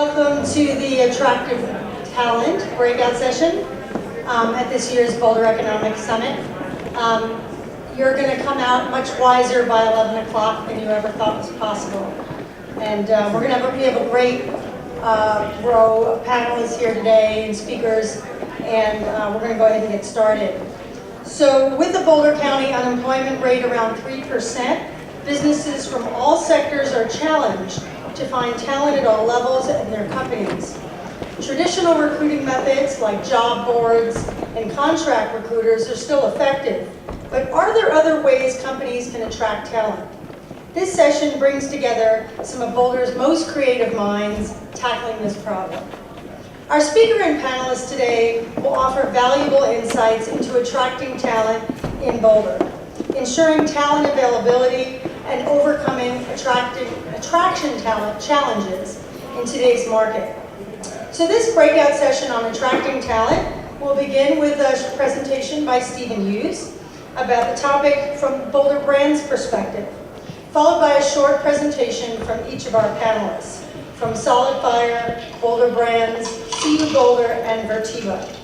Welcome to the Attractive Talent Breakout session at this year's Boulder Economic Summit. You're going to come out much wiser by 11 o'clock than you ever thought was possible. And we have a great row of panelists here today and speakers, and we're going to go ahead and get started. So with the Boulder County unemployment rate around 3%, businesses from all sectors are challenged to find talent at all levels in their companies. Traditional recruiting methods like job boards and contract recruiters are still effective, but are there other ways companies can attract talent? This session brings together some of Boulder's most creative minds tackling this problem. Our speaker and panelists today will offer valuable insights into attracting talent in Boulder, ensuring talent availability, and overcoming attraction talent challenges in today's market. So this breakout session on attracting talent will begin with a presentation by Stephen Hughes about the topic from Boulder Brand's perspective, followed by a short presentation from each of our panelists, from Solid Fire, Boulder Brands, CU Boulder, and Vertiva.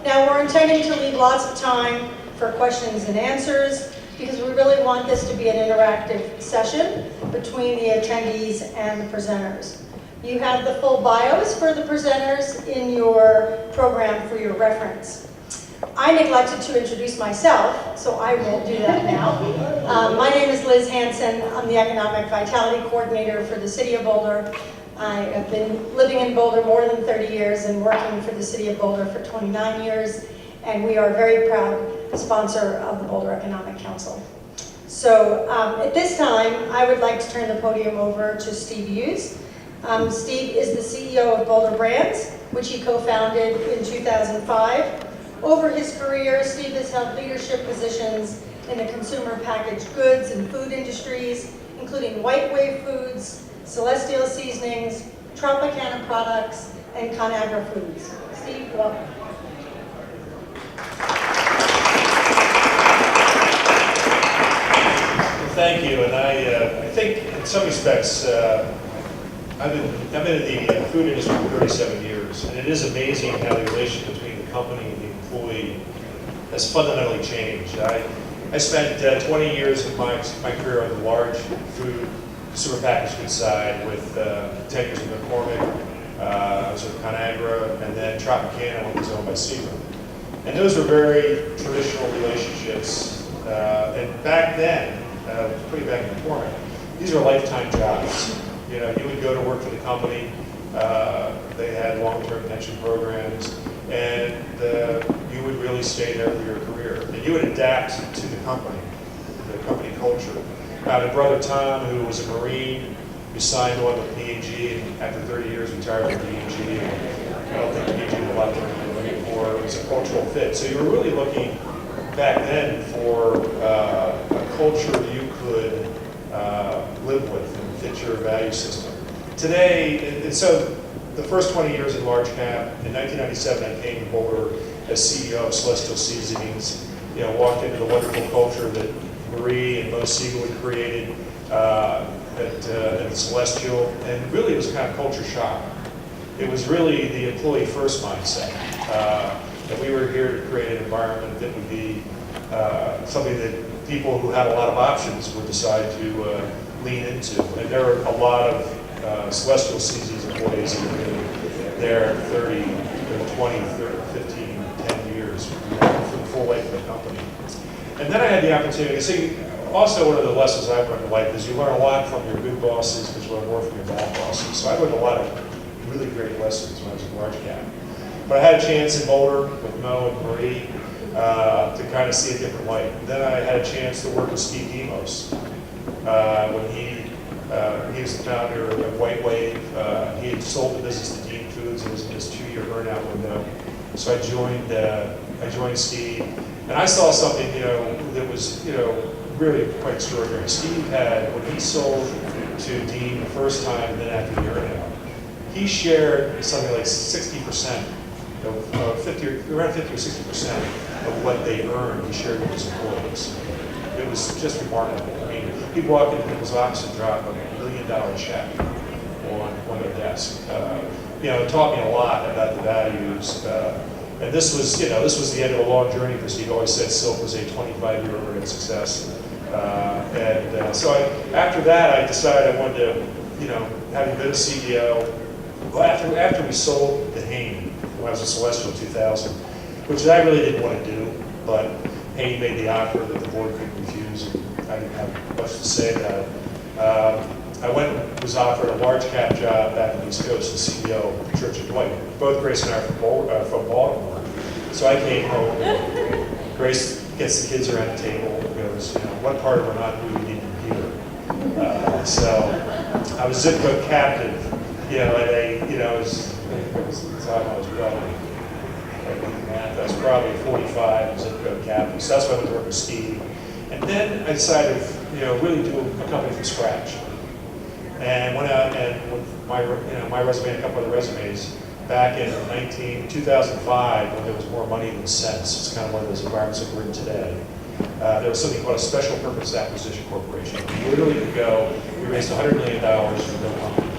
Now we're intending to leave lots of time for questions and answers, because we really want this to be an interactive session between the attendees and the presenters. You have the full bios for the presenters in your program for your reference. I neglected to introduce myself, so I will do that now. My name is Liz Hansen. I'm the Economic Vitality Coordinator for the City of Boulder. I have been living in Boulder more than 30 years and working for the City of Boulder for 29 years, and we are very proud sponsor of the Boulder Economic Council. So at this time, I would like to turn the podium over to Steve Hughes. Steve is the CEO of Boulder Brands, which he co-founded in 2005. Over his career, Steve has held leadership positions in the consumer packaged goods and food industries, including White Wave Foods, Celestial Seasonings, Tropicana Products, and Conagra Foods. Steve, welcome. Thank you, and I think in some respects, I've been in the food industry for 37 years, and it is amazing how the relationship between the company and the employee has fundamentally changed. I spent 20 years of my career on the large food, consumer packaged goods side with 10 years with McCormick, I was with Conagra, and then Tropicana, which was owned by Seagram. And those were very traditional relationships, and back then, pretty back in McCormick, these were lifetime jobs. You know, you would go to work for the company, they had long-term pension programs, and you would really stay there for your career. And you would adapt to the company culture. I had a brother, Tom, who was a Marine, who signed on with P&G, and after 30 years retired from P&G. I don't think P&G was a lot different than looking for. It was a cultural fit. So you were really looking back then for a culture you could live with and fit your value system. Today, and so the first 20 years in large cap, in 1997 I came to Boulder as CEO of Celestial Seasonings, walked into the wonderful culture that Marie and Mo Siegel had created at Celestial, and really it was kind of culture shock. It was really the employee first mindset. And we were here to create an environment that would be something that people who had a lot of options would decide to lean into. And there are a lot of Celestial Seasonings employees that have been there 30, 20, 30, 15, 10 years for the full life of the company. And then I had the opportunity to see, also one of the lessons I've learned in life is you learn a lot from your good bosses, but you learn more from your bad bosses. So I learned a lot of really great lessons when I was in large cap. But I had a chance in Boulder with Mo and Marie to kind of see a different light. And then I had a chance to work with Steve Demos when he was the founder of White Wave. He had sold the business to Dean Foods. It was in his 2-year earnout window. So I joined Steve, and I saw something that was really quite extraordinary. Steve had, when he sold to Dean the first time, and then after the earnout, he shared something like 60%. Around 50 or 60% of what they earned, he shared with his employees. It was just remarkable. I mean, he'd walk into people's office and drop a $1 million check on on their desk. It taught me a lot about the values. And this was the end of a long journey for Steve. He always said Silk was a 25-year overnight success. So after that, I decided I wanted to, having been a CEO, well, after we sold the Hain, when I was at Celestial in 2000, which I really didn't want to do, but Hain made the offer that the board couldn't refuse, and I didn't have much to say about it. I was offered a large cap job back on the East Coast as CEO of Church and Dwight. Both Grace and I are from Baltimore. So I came home, and Grace gets the kids around the table and goes, what part of Vermont do we need to hear? So I was zip code captive, it was the time I was I was probably 45 zip code captive. So that's why I went to work with Steve. And then I decided to, really do a company from scratch. And went out and with my resume and a couple other resumes back in 2005 when there was more money than sense. It's kind of one of those environments that we're in today. There was something called a special purpose acquisition corporation. We literally could go, we raised $100 million for no money.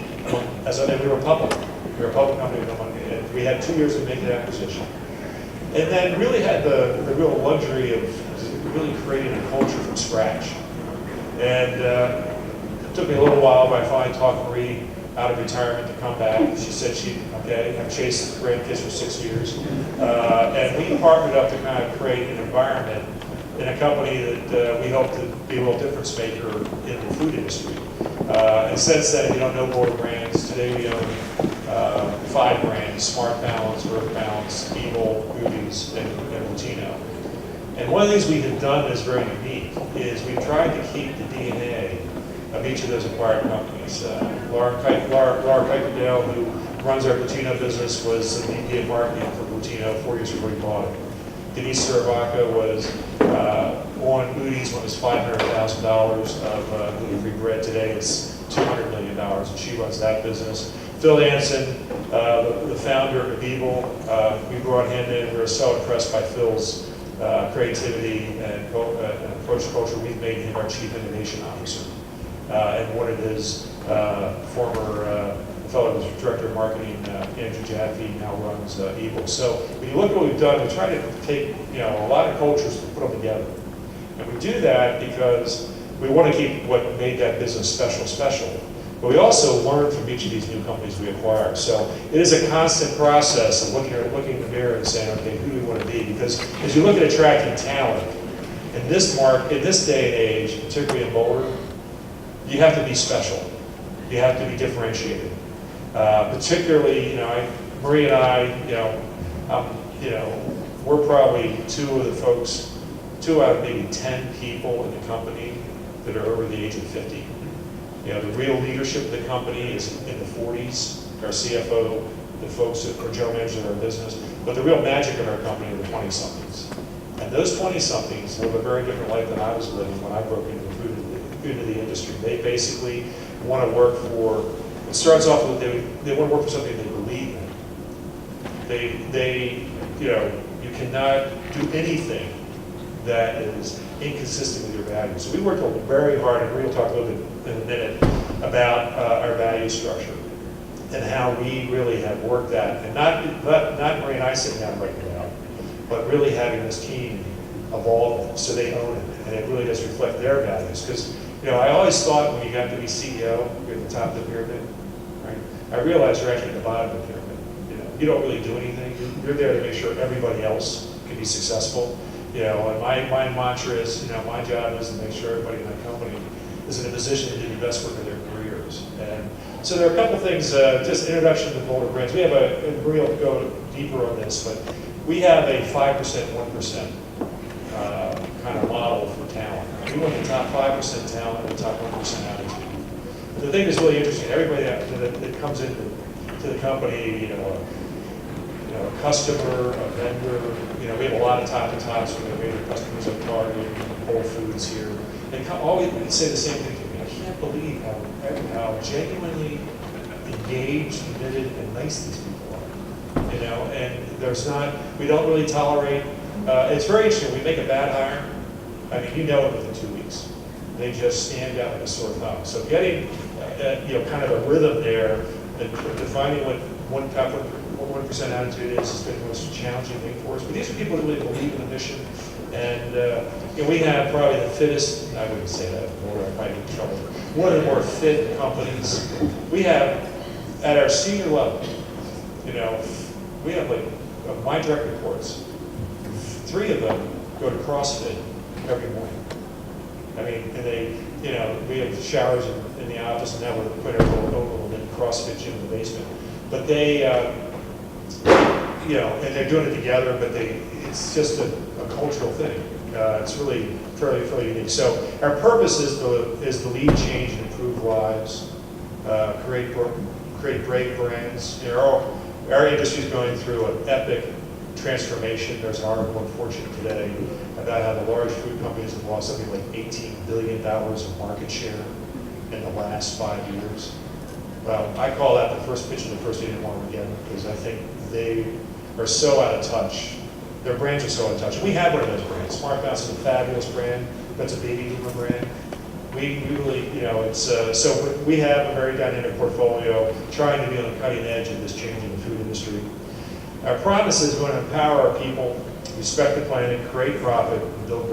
And we were public. We were a public company with no money. And we had 2 years to make the acquisition. And then really had the real luxury of really creating a culture from scratch. And it took me a little while, but I finally talked Marie out of retirement to come back. She said I've chased grandkids for 6 years. And we partnered up to kind of create an environment in a company that we hope to be a real difference maker in the food industry. And since then, if you don't know Boulder brands, today we own 5 brands: Smart Balance, Earth Balance, Evil, Booties, and Latino. And one of the things we have done that is very unique is we've tried to keep the DNA of each of those acquired companies. Laura Kuykendall, who runs our Latino business, was the VP of marketing for Latino 4 years before we bought it. Denise Saravaca was on Booties when it was $500,000 of gluten-free bread. Today it's $200 million, and she runs that business. Phil Anson, the founder of Evil, we brought him in. We were so impressed by Phil's creativity and approach to culture. We've made him our Chief Innovation Officer. And one of his former fellow was Director of Marketing, Andrew Jaffe, now runs Evil. So when you look at what we've done, we try to take a lot of cultures and put them together. And we do that because we want to keep what made that business special. But we also learn from each of these new companies we acquire. So it is a constant process of looking in the mirror and saying, okay, who do we want to be? Because as you look at attracting talent, in this day and age, particularly in Boulder, you have to be special. You have to be differentiated. Particularly, Marie and I, we're probably two out of maybe 10 people in the company that are over the age of 50. The real leadership of the company is in the 40s. Our CFO, the folks that are general managers of our business. But the real magic of our company are the 20-somethings. And those 20-somethings live a very different life than I was living when I broke into the industry. They basically want to work for, it starts off with they want to work for something they believe in. You cannot do anything that is inconsistent with your values. So we worked very hard, and we'll talk a little bit in a minute about our value structure and how we really have worked that. And not Marie and I sitting down writing it out, but really having this team evolve it so they own it, and it really does reflect their values. Because I always thought when you got to be CEO, you're at the top of the pyramid, right? I realized you're actually at the bottom of the pyramid. You don't really do anything. You're there to make sure everybody else can be successful. And my mantra is, my job is to make sure everybody in that company is in a position to do the best work of their careers. And so there are a couple things, just introduction to the Boulder brands. We have and we'll go deeper on this, but we have a 5%, 1% kind of model for talent. We want the top 5% talent and the top 1% attitude. The thing that's really interesting, everybody that comes into the company, a customer, a vendor, we have a lot of top-to-tops. We have major customers like Target, Whole Foods here. They always say the same thing to me. I can't believe how genuinely engaged, committed, and nice these people are. And we don't really tolerate, it's very interesting. We make a bad hire, it within 2 weeks. They just stand out like a sore thumb. So getting, kind of a rhythm there And defining what 1% attitude is has been the most challenging thing for us. But these are people who really believe in the mission. And we have probably the fittest, I wouldn't say that, I might get in trouble, one of the more fit companies. We have, at our senior level, we have like, my direct reports, 3 of them go to CrossFit every morning. I mean, and they, we have showers in the office, and now we're putting a little CrossFit gym in the basement. But they, and they're doing it together, but it's just a cultural thing. It's really fairly unique. So our purpose is to lead change and improve lives, create great brands. Our industry is going through an epic transformation. There's an article in Fortune today about how the large food companies have lost something like $18 billion of market share in the last 5 years. Well, I call that the first pitch of the first inning of Armageddon, because I think they are so out of touch. Their brands are so out of touch. We have one of those brands. Smart Bounce is a fabulous brand. That's a baby boomer brand. We really, so we have a very dynamic portfolio, trying to be on the cutting edge of this change in the food industry. Our promise is going to empower our people, respect the planet, create profit, and build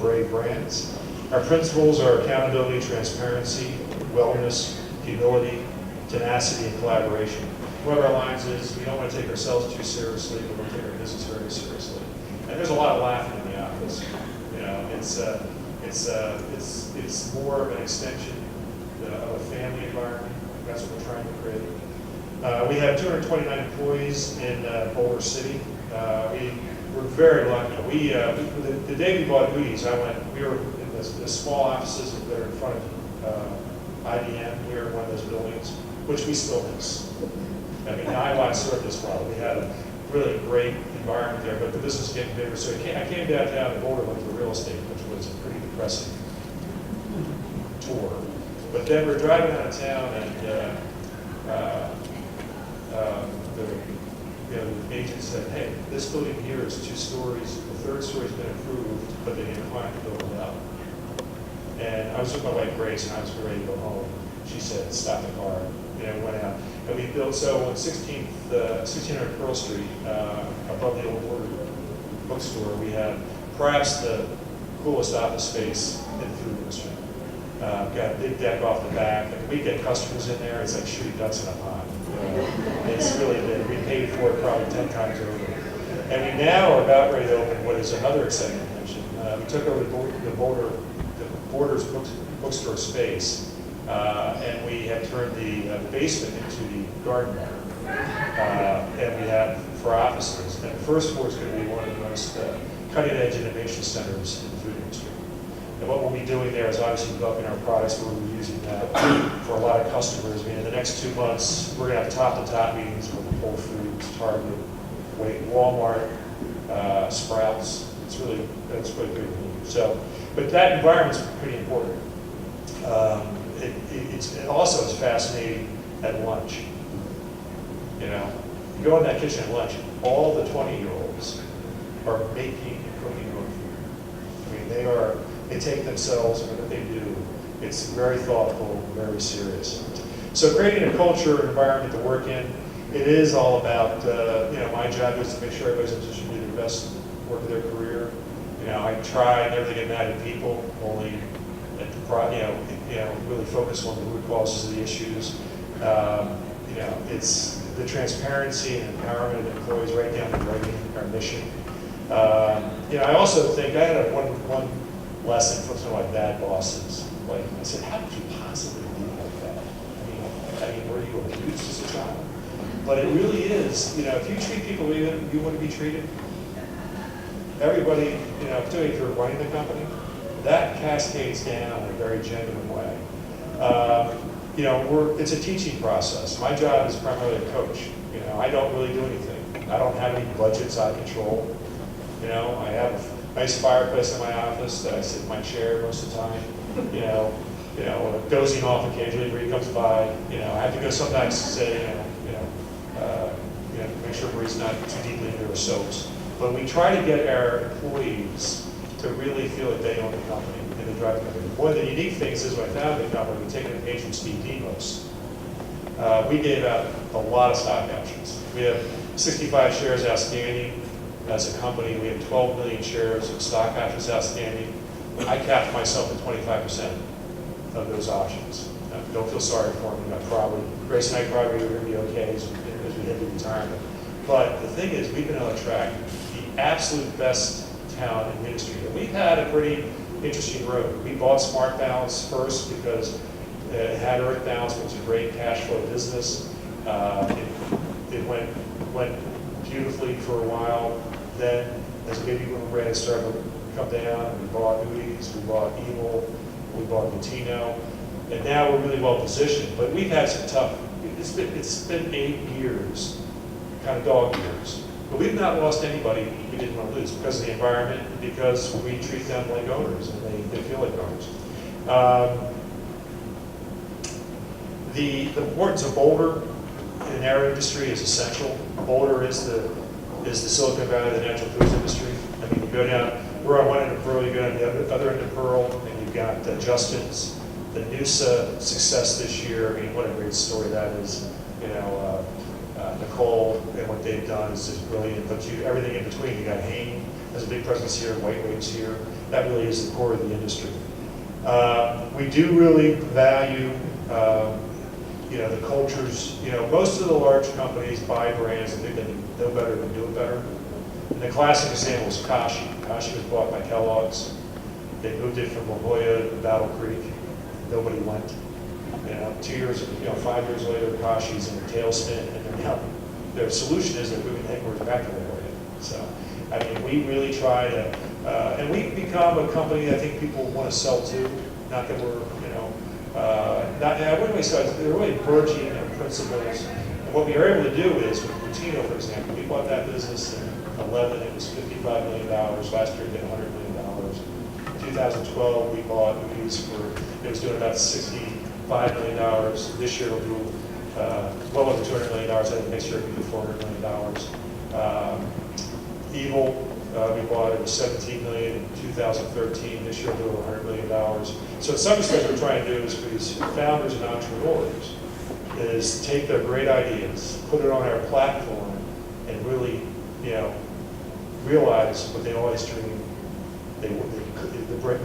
brave brands. Our principles are accountability, transparency, wellness, humility, tenacity, and collaboration. One of our lines is, we don't want to take ourselves too seriously, but we'll take our business very seriously. And there's a lot of laughing in the office. It's more of an extension of a family environment. That's what we're trying to create. We have 229 employees in Boulder City. We're very lucky. The day we bought Moody's, we were in the small offices that are in front of IBM. We were in one of those buildings, which we still miss. I mean, I want to serve this well. We had a really great environment there, but the business is getting bigger. So I came downtown to Boulder, went to real estate, which was a pretty depressing tour. But then we're driving out of town, and the agent said, "Hey, this building here is 2 stories. The 3rd story's been improved, but they didn't climb to build it up." And I was with my wife Grace, and I was ready to go home. She said, "Stop the car." We went out. And we built, so on 1600 Pearl Street, above the old Boulder bookstore, we have perhaps the coolest office space in the food industry. Got a big deck off the back, and we get customers in there. It's like shooting ducks in a pond. It's really big. We paid for it probably 10 times over. And we now are about ready to open what is another exciting dimension. We took over the Boulder's bookstore space, and we have turned the basement into the garden bar. And we have 4 offices. And the first floor is going to be one of the most cutting-edge innovation centers in the food industry. And what we'll be doing there is obviously developing our products, but we'll be using that for a lot of customers. I mean, in the next 2 months, we're going to have top-to-top meetings with Whole Foods, Target, Walmart, Sprouts. That's quite good. So, but that environment's pretty important. It also is fascinating at lunch. You go in that kitchen at lunch, all the 20-year-olds are making and cooking their own food. I mean, they take themselves and what they do. It's very thoughtful, very serious. So creating a culture, environment to work in, it is all about, my job is to make sure everybody's in a position to do their best work of their career. I try never to get mad at people, only at the really focus on the root causes of the issues. It's the transparency and empowerment of employees right down to writing our mission. I also think I had one lesson from some of my bad bosses. Like, I said, how could you possibly be like that? I mean, were you abused as a child? But it really is, if you treat people the way you want to be treated, everybody, particularly if you're running the company, that cascades down in a very genuine way. It's a teaching process. My job is primarily a coach. I don't really do anything. I don't have any budgets I control. I have a nice fireplace in my office that I sit in my chair most of the time. Dozing off occasionally where he comes by. I have to go sometimes to say, make sure Marie's not too deeply into her soaps. But we try to get our employees to really feel that they own the company and they drive the company. One of the unique things is when I founded the company, we've taken a page from Steve Demos. we gave out a lot of stock options. We have 65 shares outstanding. As a company, we have 12 million shares of stock options outstanding. I capped myself at 25% of those options. Don't feel sorry for me. Grace and I probably are going to be okay as we head to retirement. But the thing is, we've been able to attract the absolute best talent in the industry. And we've had a pretty interesting road. We bought Smart Balance first because it had Earth Balance, which was a great cash flow business. It went beautifully for a while. Then, as baby boom brands started to come down, we bought Moody's, we bought Evil, we bought Latino, and now we're really well positioned. But we've had some tough. It's been 8 years, kind of dog years. But we've not lost anybody we didn't want to lose because of the environment, because we treat them like owners and they feel like owners. The importance of Boulder in our industry is essential. Boulder is the Silicon Valley of the natural foods industry. I mean, you go down, we're on one end of Pearl, you go down the other end of Pearl, and you've got Justin's, the Noosa success this year. I mean, what a great story that is. You know, Nicole and what they've done is just brilliant. But everything in between, you got Hain has a big presence here, White Waves here. That really is the core of the industry. We do really value, the cultures. Most of the large companies buy brands and think they know better than do it better. And the classic example is Kashi. Kashi was bought by Kellogg's. They moved it from La Jolla to Battle Creek. Nobody went. 5 years later, Kashi's in a tailspin, and their solution is they're moving headquarters back to La Jolla. So, I mean, we really try to, and we've become a company I think people want to sell to. Not that we're, I wouldn't really say they're really merging their principles. And what we are able to do is, with Latino, for example, we bought that business in 2011. It was $55 million. Last year, it did $100 million. In 2012, we bought Moody's it was doing about $65 million. This year, it'll do well over $200 million. I think next year, it'll do $400 million. Evil, we bought it was $17 million in 2013. This year, it'll do $100 million. So in some respects, what we're trying to do is for these founders and entrepreneurs is take their great ideas, put it on our platform, and really, realize what they always dreamed the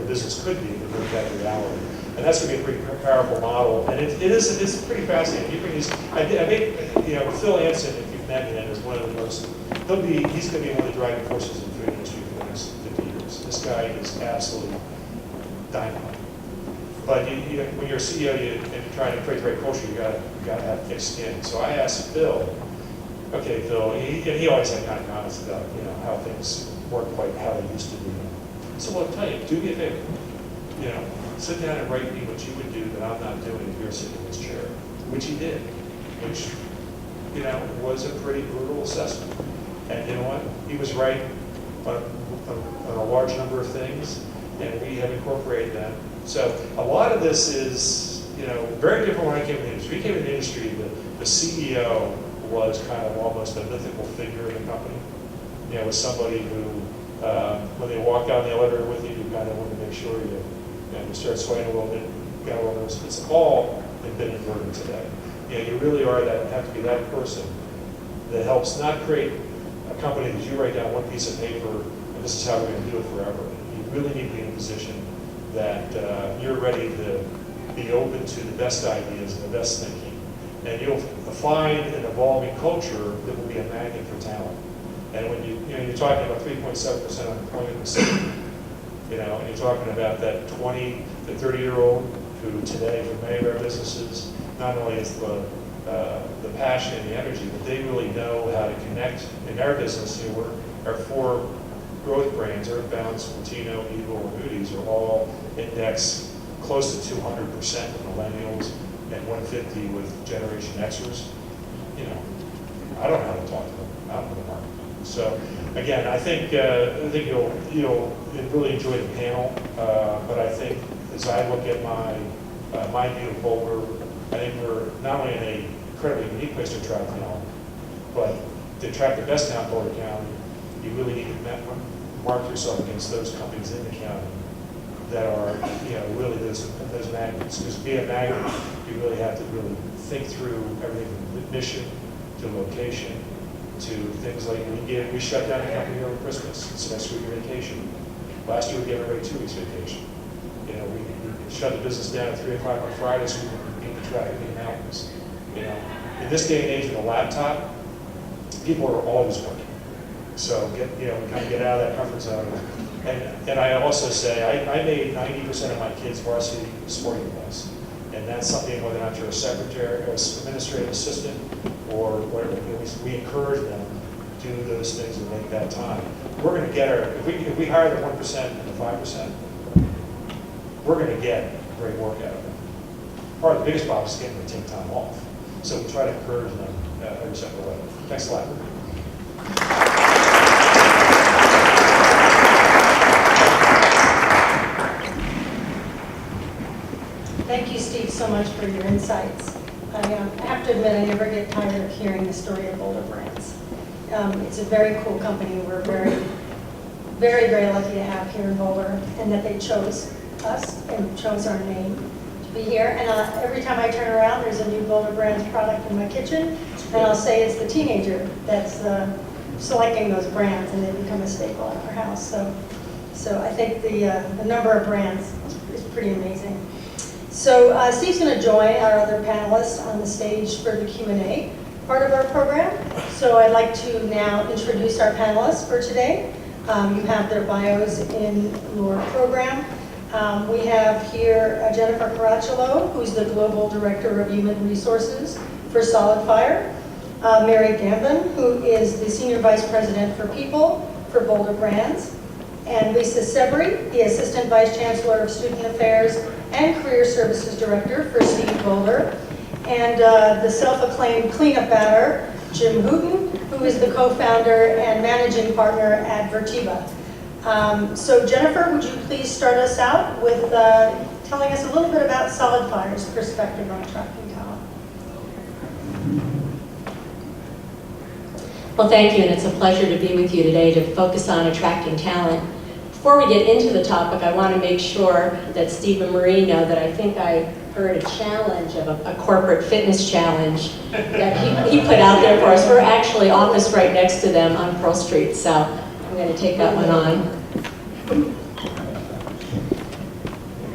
business could be, to bring that reality. And that's going to be a pretty powerful model. And it's pretty fascinating. You bring these, Phil Anson, if you've met him, is one of the most, he's going to be one of the driving forces in the food industry for the next 50 years. This guy is absolutely dynamite. But when you're a CEO and you're trying to create the right culture, you got to have thick skin. So I asked Phil, okay, Phil, and he always had kind of comments about how things weren't quite how they used to be. So I'll tell you, do me a favor. Sit down and write me what you would do that I'm not doing if you're sitting in this chair, which he did, which was a pretty brutal assessment. And you know what? He was right on a large number of things, and we have incorporated them. So a lot of this is, very different when I came in the industry. We came in the industry, the CEO was kind of almost a mythical figure in the company. Was somebody who, when they walked down the elevator with you, you kind of wanted to make sure you start sweating a little bit, got a little nervous. It's all been inverted today. You really have to be that person that helps not create a company that you write down one piece of paper and this is how we're going to do it forever. You really need to be in a position that you're ready to be open to the best ideas and the best thinking. And you'll find an evolving culture that will be a magnet for talent. And when you're talking about 3.7% unemployment in the city, and you're talking about that 20 to 30-year-old who today, for many of our businesses, not only is the passion and the energy, but they really know how to connect. In our business, our 4 growth brands, Earth Balance, Latino, Evil, and Moody's, are all indexed close to 200% with millennials and 150 with Generation Xers. I don't know how to talk to them out in the market. So again, I think you'll really enjoy the panel. But I think as I look at my view of Boulder, I think we're not only in an incredibly unique place to attract talent, but to attract the best talent in Boulder County, you really need to mark yourself against those companies in the county that are really those magnets. Because to be a magnet, you really have to really think through everything from mission to location to things like we shut down the company over Christmas. It's next week of vacation. Last year we gave everybody 2 weeks vacation. You know, we shut the business down at 3 o'clock on Friday so we can beat the traffic in the mountains. You know, in this day and age with a laptop, people are always working. So we kind of get out of that comfort zone. And I also say I made 90% of my kids' varsity sporting events, and that's something whether or not you're a secretary, or administrative assistant, or whatever. We encourage them to do those things and make that time. We're going to get if we hire the 1% and the 5%, we're going to get great work out of them. Part of the biggest problem is getting them to take time off. So we try to encourage them every step of the way. Thanks a lot. Thank you, Steve, so much for your insights. I have to admit, I never get tired of hearing the story of Boulder Brands. It's a very cool company. We're very, very, very lucky to have here in Boulder, and that they chose us and chose our name to be here. And every time I turn around, there's a new Boulder Brands product in my kitchen, and I'll say it's the teenager that's selecting those brands, and they become a staple in our house. So I think the number of brands is pretty amazing. So Steve's going to join our other panelists on the stage for the Q&A part of our program. So I'd like to now introduce our panelists for today. You have their bios in your program. We have here Jennifer Caracciolo, who's the Global Director of Human Resources for Solid Fire. Mary Gambin, who is the Senior Vice President for People for Boulder Brands. And Lisa Sebri, the Assistant Vice Chancellor of Student Affairs and Career Services Director for Steve Boulder. And the self-acclaimed cleanup batter, Jim Hooten, who is the co-founder and managing partner at Vertiva. So Jennifer, would you please start us out with telling us a little bit about Solid Fire's perspective on attracting talent? Well, thank you, and it's a pleasure to be with you today to focus on attracting talent. Before we get into the topic, I want to make sure that Steve and Marie know that I think I heard a challenge of a corporate fitness challenge that he put out there for us. We're actually office right next to them on Pearl Street, so I'm going to take that one on.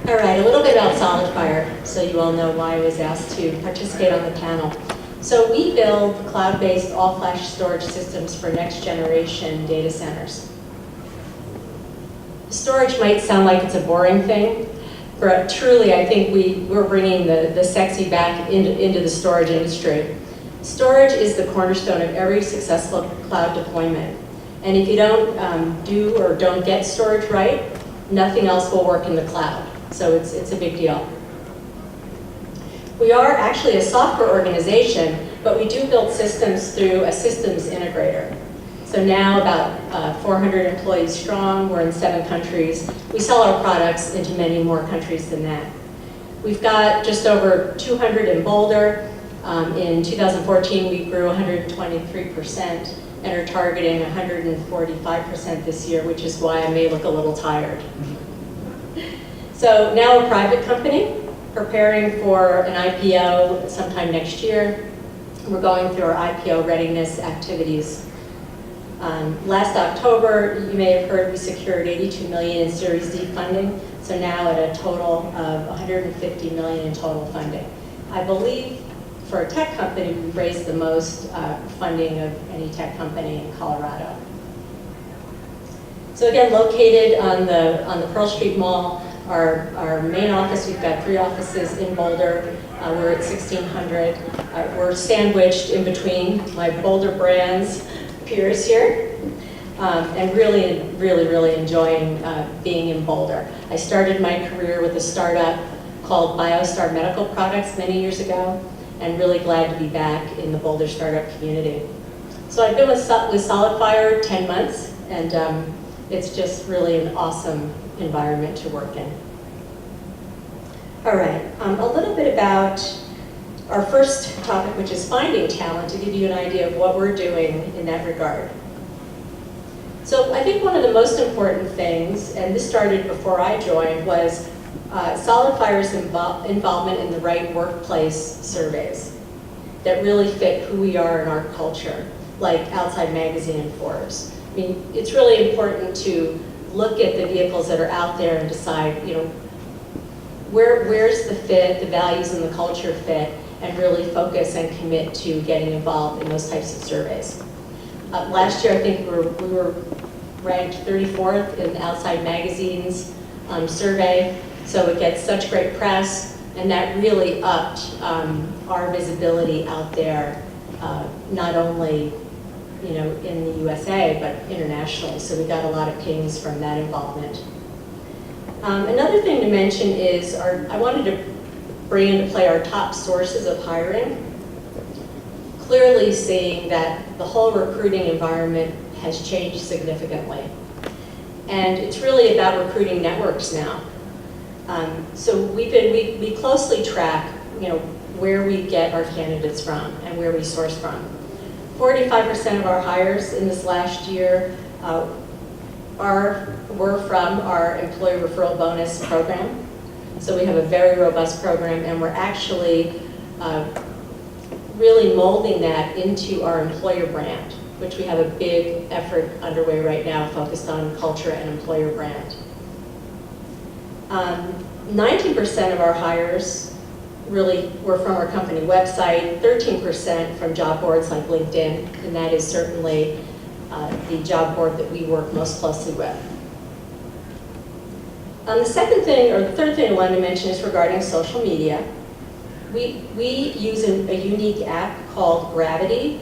All right, a little bit about Solid Fire, so you all know why I was asked to participate on the panel. So we build cloud-based all-flash storage systems for next-generation data centers. Storage might sound like it's a boring thing, but truly I think we're bringing the sexy back into the storage industry. Storage is the cornerstone of every successful cloud deployment. And if you don't get storage right, nothing else will work in the cloud. So it's a big deal. We are actually a software organization, but we do build systems through a systems integrator. So now about 400 employees strong, we're in 7 countries. We sell our products into many more countries than that. We've got just over 200 in Boulder. In 2014, we grew 123% and are targeting 145% this year, which is why I may look a little tired. So now a private company, preparing for an IPO sometime next year. We're going through our IPO readiness activities. Last October, you may have heard we secured $82 million in Series D funding, so now at a total of $150 million in total funding. I believe for a tech company, we've raised the most funding of any tech company in Colorado. So again, located on the Pearl Street Mall, our main office, we've got 3 offices in Boulder. We're at 1600. We're sandwiched in between my Boulder Brands peers here, and really enjoying being in Boulder. I started my career with a startup called BioStar Medical Products many years ago, and really glad to be back in the Boulder startup community. So I've been with Solid Fire 10 months, and it's just really an awesome environment to work in. All right, a little bit about our first topic, which is finding talent, to give you an idea of what we're doing in that regard. So I think one of the most important things, and this started before I joined, was Solid Fire's involvement in the Right Workplace surveys. that really fit who we are and our culture, like Outside Magazine and Forbes. I mean, it's really important to look at the vehicles that are out there and decide, you know, where's the fit, the values and the culture fit, and really focus and commit to getting involved in those types of surveys. Last year, I think we were ranked 34th in Outside Magazine's survey, so it gets such great press, and that really upped our visibility out there, not only, you know, in the USA, but internationally. So we got a lot of pings from that involvement. Another thing to mention is I wanted to bring into play our top sources of hiring. Clearly seeing that the whole recruiting environment has changed significantly. And it's really about recruiting networks now. So we closely track, you know, where we get our candidates from and where we source from. 45% of our hires in this last year were from our employee referral bonus program. So we have a very robust program, and we're actually really molding that into our employer brand, which we have a big effort underway right now focused on culture and employer brand. 19% of our hires really were from our company website, 13% from job boards like LinkedIn, and that is certainly the job board that we work most closely with. The second thing, or the third thing I wanted to mention is regarding social media. We use a unique app called Gravity.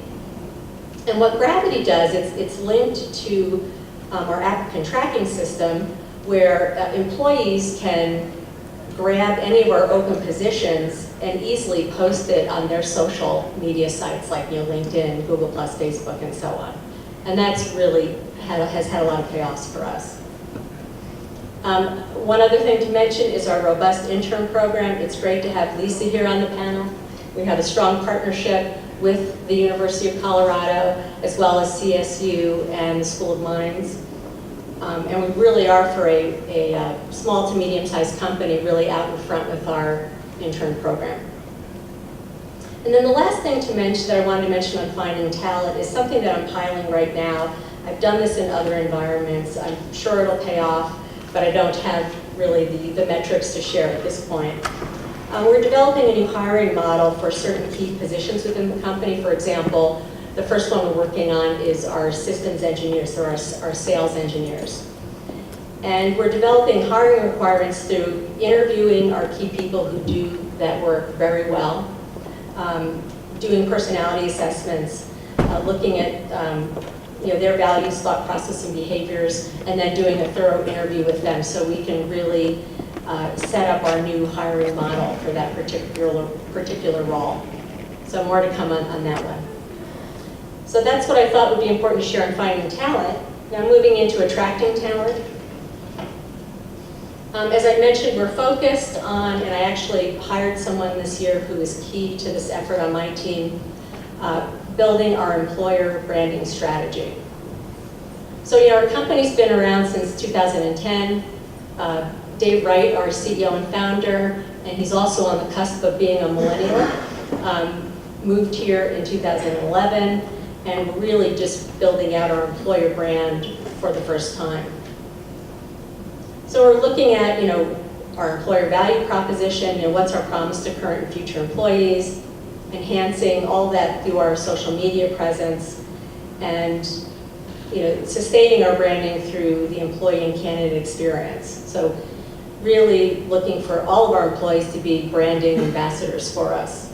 And what Gravity does, it's linked to our applicant tracking system where employees can grab any of our open positions and easily post it on their social media sites like, you know, LinkedIn, Google+, Facebook, and so on. And that's really has had a lot of payoffs for us. One other thing to mention is our robust intern program. It's great to have Lisa here on the panel. We have a strong partnership with the University of Colorado, as well as CSU and the School of Mines. And we really are, for a small to medium-sized company, really out in front with our intern program. And then the last thing to mention that I wanted to mention on finding talent is something that I'm piloting right now. I've done this in other environments. I'm sure it'll pay off, but I don't have really the metrics to share at this point. We're developing a new hiring model for certain key positions within the company. For example, the first one we're working on is our systems engineers, so our sales engineers. And we're developing hiring requirements through interviewing our key people who do that work very well, doing personality assessments, looking at you know, their values, thought process, and behaviors, and then doing a thorough interview with them so we can really set up our new hiring model for that particular role. So more to come on that one. So that's what I thought would be important to share on finding talent. Now moving into attracting talent. As I mentioned, we're focused on, and I actually hired someone this year who is key to this effort on my team, building our employer branding strategy. So, you know, our company's been around since 2010. Dave Wright, our CEO and founder, and he's also on the cusp of being a millennial, moved here in 2011, and we're really just building out our employer brand for the first time. So we're looking at, you know, our employer value proposition, you know, what's our promise to current and future employees, enhancing all that through our social media presence, and, you know, sustaining our branding through the employee and candidate experience. So really looking for all of our employees to be branding ambassadors for us.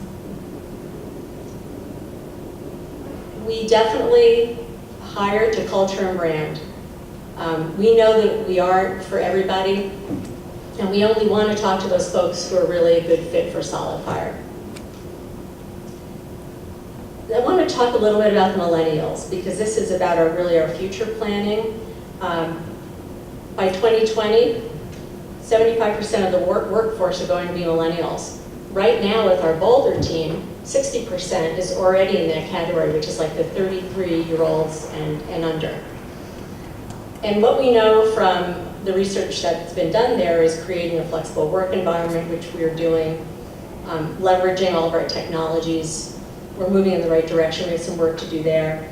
We definitely hire to culture and brand. We know that we aren't for everybody, and we only want to talk to those folks who are really a good fit for Solid Fire. I want to talk a little bit about the millennials, because this is about our future planning. By 2020, 75% of the workforce are going to be millennials. Right now with our Boulder team, 60% is already in that category, which is like the 33-year-olds and under. And what we know from the research that's been done there is creating a flexible work environment, which we are doing, leveraging all of our technologies, we're moving in the right direction. We have some work to do there.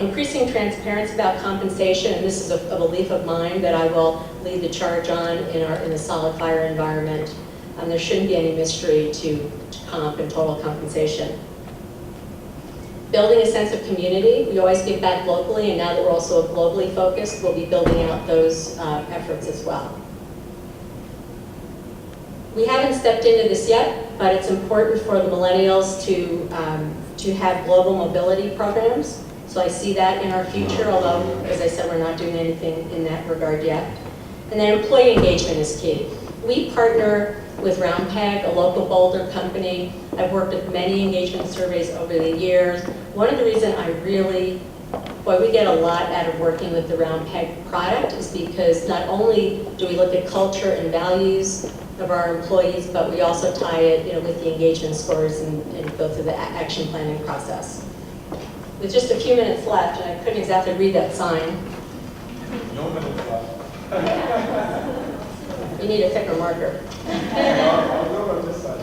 Increasing transparency about compensation, and this is a belief of mine that I will lead the charge on in a solid fire environment. There shouldn't be any mystery to comp and total compensation. Building a sense of community. We always give back locally, and now that we're also globally focused, we'll be building out those efforts as well. We haven't stepped into this yet, but it's important for the millennials to have global mobility programs. So I see that in our future, although, as I said, we're not doing anything in that regard yet. And then employee engagement is key. We partner with RoundPeg, a local Boulder company. I've worked with many engagement surveys over the years. One of the reasons we get a lot out of working with the RoundPeg product is because not only do we look at culture and values of our employees, but we also tie it with the engagement scores and go through the action planning process. With just a few minutes left, and I couldn't exactly read that sign. No minutes left. You need a thicker marker. I'll go on this side.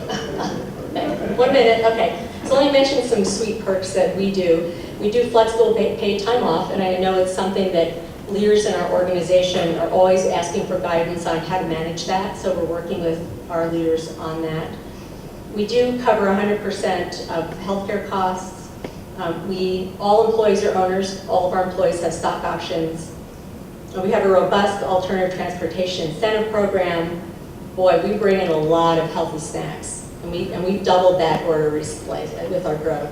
Okay. 1 minute, okay. So let me mention some sweet perks that we do. We do flexible paid time off, and I know it's something that leaders in our organization are always asking for guidance on how to manage that, so we're working with our leaders on that. We do cover 100% of healthcare costs. All employees are owners. All of our employees have stock options. We have a robust alternative transportation incentive program. Boy, we bring in a lot of healthy snacks, and we've doubled that order recently with our growth.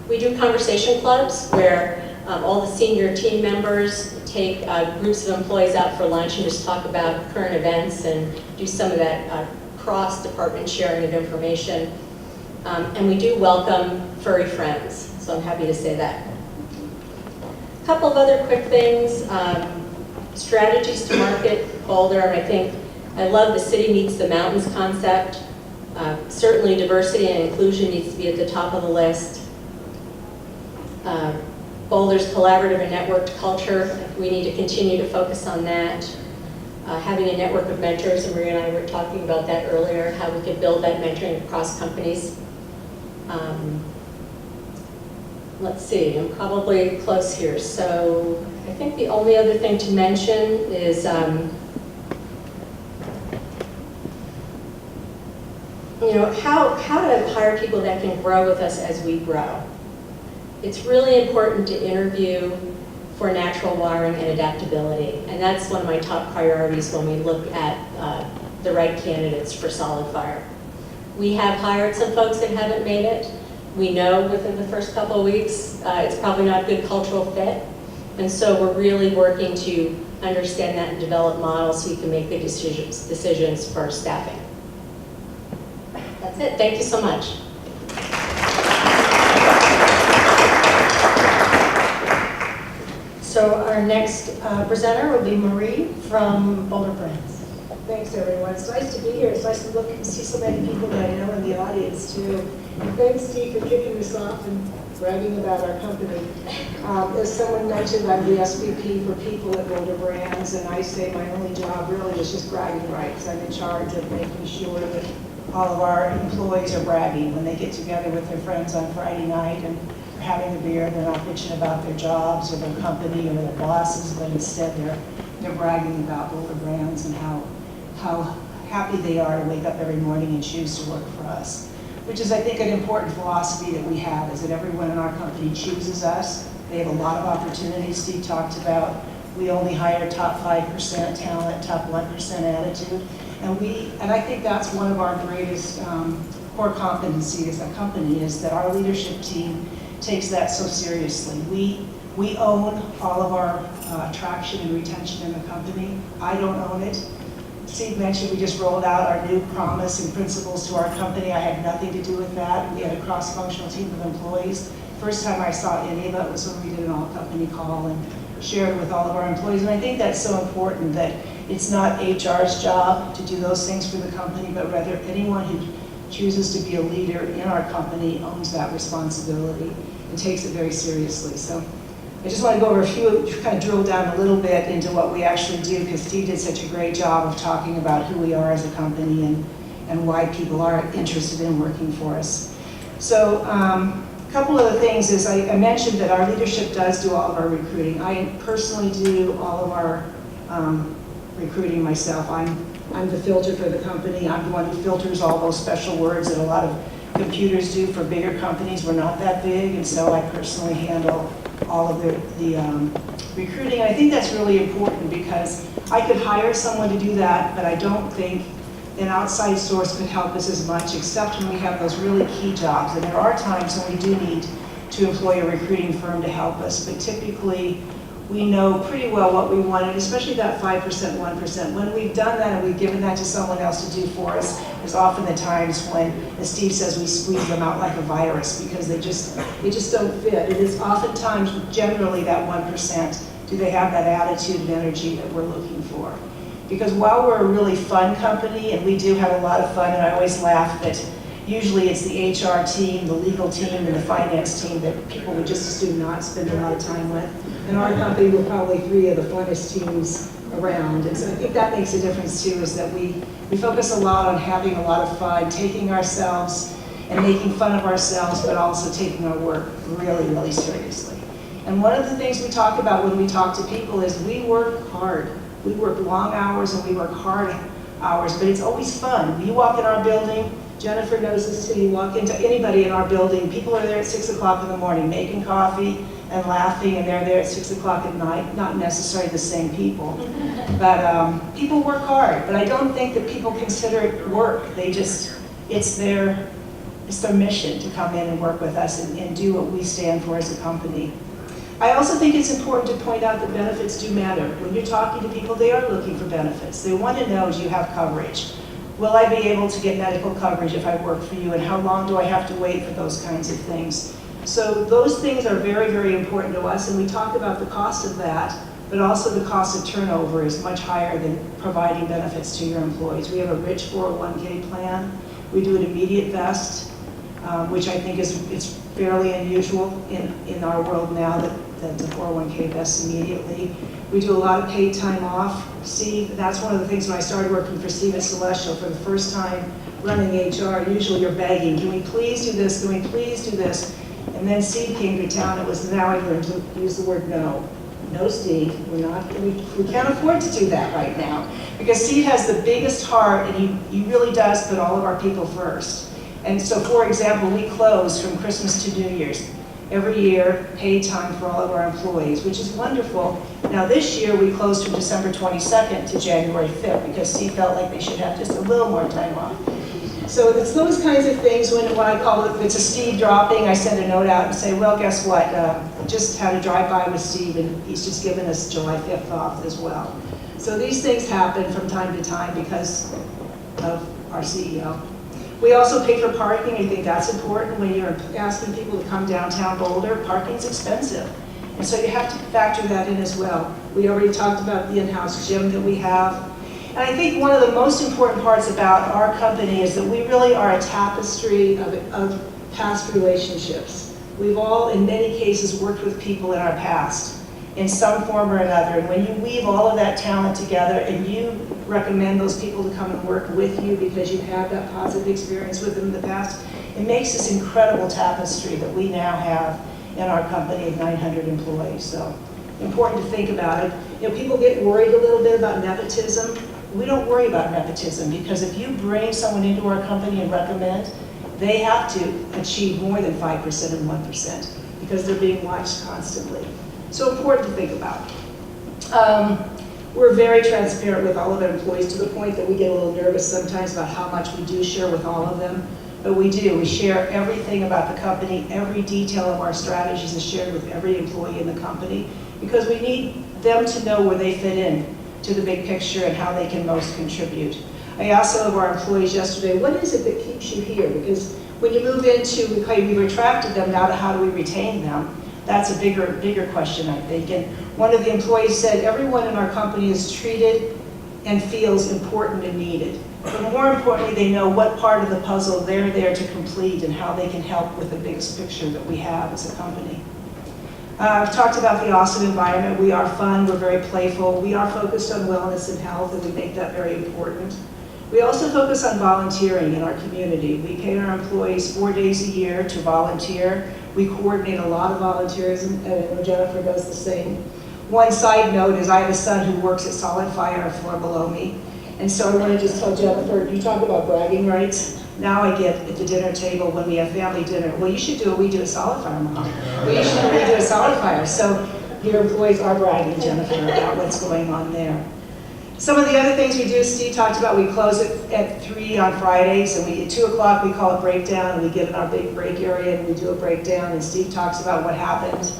We do conversation clubs where all the senior team members take groups of employees out for lunch and just talk about current events and do some of that cross-department sharing of information. And we do welcome furry friends, so I'm happy to say that. A couple of other quick things. Strategies to market Boulder, and I love the city meets the mountains concept. Certainly diversity and inclusion needs to be at the top of the list. Boulder's collaborative and networked culture, we need to continue to focus on that. Having a network of mentors, and Maria and I were talking about that earlier, how we could build that mentoring across companies. Let's see, I'm probably close here. So I think the only other thing to mention is how to hire people that can grow with us as we grow. It's really important to interview for natural wiring and adaptability, and that's one of my top priorities when we look at the right candidates for solid fire. We have hired some folks that haven't made it. We know within the first couple of weeks it's probably not a good cultural fit, and so we're really working to understand that and develop models so we can make good decisions for staffing. That's it. Thank you so much. So our next presenter will be Marie from Boulder Brands. Thanks, everyone. It's nice to be here. It's nice to look and see so many people that I know in the audience, too. And thanks, Steve, for kicking this off and bragging about our company. As someone mentioned, I'm the SVP for people at Boulder Brands, and I say my only job really is just bragging rights. I'm in charge of making sure that all of our employees are bragging when they get together with their friends on Friday night and are having a beer. They're not bitching about their jobs or their company or their bosses, but instead they're bragging about Boulder Brands and how happy they are to wake up every morning and choose to work for us, which is, I think, an important philosophy that we have, is that everyone in our company chooses us. They have a lot of opportunities. Steve talked about we only hire top 5% talent, top 1% attitude, and I think that's one of our greatest core competency as a company, is that our leadership team takes that so seriously. We own all of our attraction and retention in the company. I don't own it. Steve mentioned we just rolled out our new promise and principles to our company. I had nothing to do with that. We had a cross-functional team of employees. First time I saw any of it was when we did an all-company call and shared it with all of our employees. And I think that's so important, that it's not HR's job to do those things for the company, but rather anyone who chooses to be a leader in our company owns that responsibility and takes it very seriously. So I just want to go over a few, kind of drill down a little bit into what we actually do, because Steve did such a great job of talking about who we are as a company and why people are interested in working for us. So a couple of the things is I mentioned that our leadership does do all of our recruiting. I personally do all of our recruiting myself. I'm the filter for the company. I'm the one who filters all those special words that a lot of computers do for bigger companies. We're not that big, and so I personally handle all of the recruiting. I think that's really important because I could hire someone to do that, but I don't think an outside source could help us as much, except when we have those really key jobs. And there are times when we do need to employ a recruiting firm to help us, but typically we know pretty well what we want, and especially that 5%, 1%. When we've done that and we've given that to someone else to do for us, is often the times when, as Steve says, we squeeze them out like a virus because they just don't fit. It is oftentimes, generally, that 1%. Do they have that attitude and energy that we're looking for? Because while we're a really fun company, and we do have a lot of fun, and I always laugh that usually it's the HR team, the legal team, and the finance team that people would just as soon not spend a lot of time with. In our company, we're probably 3 of the funnest teams around. And so I think that makes a difference too, is that we focus a lot on having a lot of fun, taking ourselves and making fun of ourselves, but also taking our work really, really seriously. And one of the things we talk about when we talk to people is we work hard. We work long hours and we work hard hours, but it's always fun. You walk in our building, Jennifer knows this too, you walk into anybody in our building, people are there at 6 o'clock in the morning making coffee and laughing, and they're there at 6 o'clock at night, not necessarily the same people. But people work hard, but I don't think that people consider it work. They just, it's their mission to come in and work with us and do what we stand for as a company. I also think it's important to point out that benefits do matter. When you're talking to people, they are looking for benefits. They want to know, do you have coverage? Will I be able to get medical coverage if I work for you? And how long do I have to wait for those kinds of things? So those things are very, very important to us. And we talk about the cost of that, but also the cost of turnover is much higher than providing benefits to your employees. We have a rich 401k plan. We do an immediate vest, which I think it's fairly unusual in our world now that the 401k vests immediately. We do a lot of paid time off. Steve, that's one of the things when I started working for Steve at Celestial for the first time running HR, usually you're begging, can we please do this, can we please do this? And then Steve came to town, it was now I learned to use the word no. No, Steve, we can't afford to do that right now. Because Steve has the biggest heart and he really does put all of our people first. And so, for example, we close from Christmas to New Year's every year, paid time for all of our employees, which is wonderful. Now this year we closed from December 22nd to January 5th because Steve felt like they should have just a little more time off. So it's those kinds of things when I call it, if it's a Steve dropping, I send a note out and say, well, guess what? Just had a drive-by with Steve and he's just given us July 5th off as well. So these things happen from time to time because of our CEO. We also pay for parking. I think that's important when you're asking people to come downtown Boulder. Parking's expensive. And so you have to factor that in as well. We already talked about the in-house gym that we have. And I think one of the most important parts about our company is that we really are a tapestry of past relationships. We've all, in many cases, worked with people in our past in some form or another. And when you weave all of that talent together and you recommend those people to come and work with you because you've had that positive experience with them in the past, it makes this incredible tapestry that we now have in our company of 900 employees. So important to think about it. You know, people get worried a little bit about nepotism. We don't worry about nepotism because if you bring someone into our company and recommend, they have to achieve more than 5% and 1% because they're being watched constantly. So important to think about. We're very transparent with all of our employees to the point that we get a little nervous sometimes about how much we do share with all of them. But we do. We share everything about the company. Every detail of our strategies is shared with every employee in the company because we need them to know where they fit in to the big picture and how they can most contribute. I asked some of our employees yesterday, what is it that keeps you here? Because when you move into, we've attracted them, now to how do we retain them? That's a bigger question, I think. And one of the employees said, everyone in our company is treated and feels important and needed. But more importantly, they know what part of the puzzle they're there to complete and how they can help with the biggest picture that we have as a company. I've talked about the awesome environment. We are fun, we're very playful. We are focused on wellness and health, and we make that very important. We also focus on volunteering in our community. We pay our employees 4 days a year to volunteer. We coordinate a lot of volunteerism, and Jennifer does the same. One side note is I have a son who works at Solid Fire, a floor below me. And so I want to just tell Jennifer, you talk about bragging rights. Now I get at the dinner table when we have family dinner, well, you should do what we do at Solid Fire, Mom. Well, you should do what we do at Solid Fire. So your employees are bragging, Jennifer, about what's going on there. Some of the other things we do, Steve talked about, we close it at 3 on Fridays, and at 2 o'clock we call it breakdown, and we get in our big break area and we do a breakdown, and Steve talks about what happened.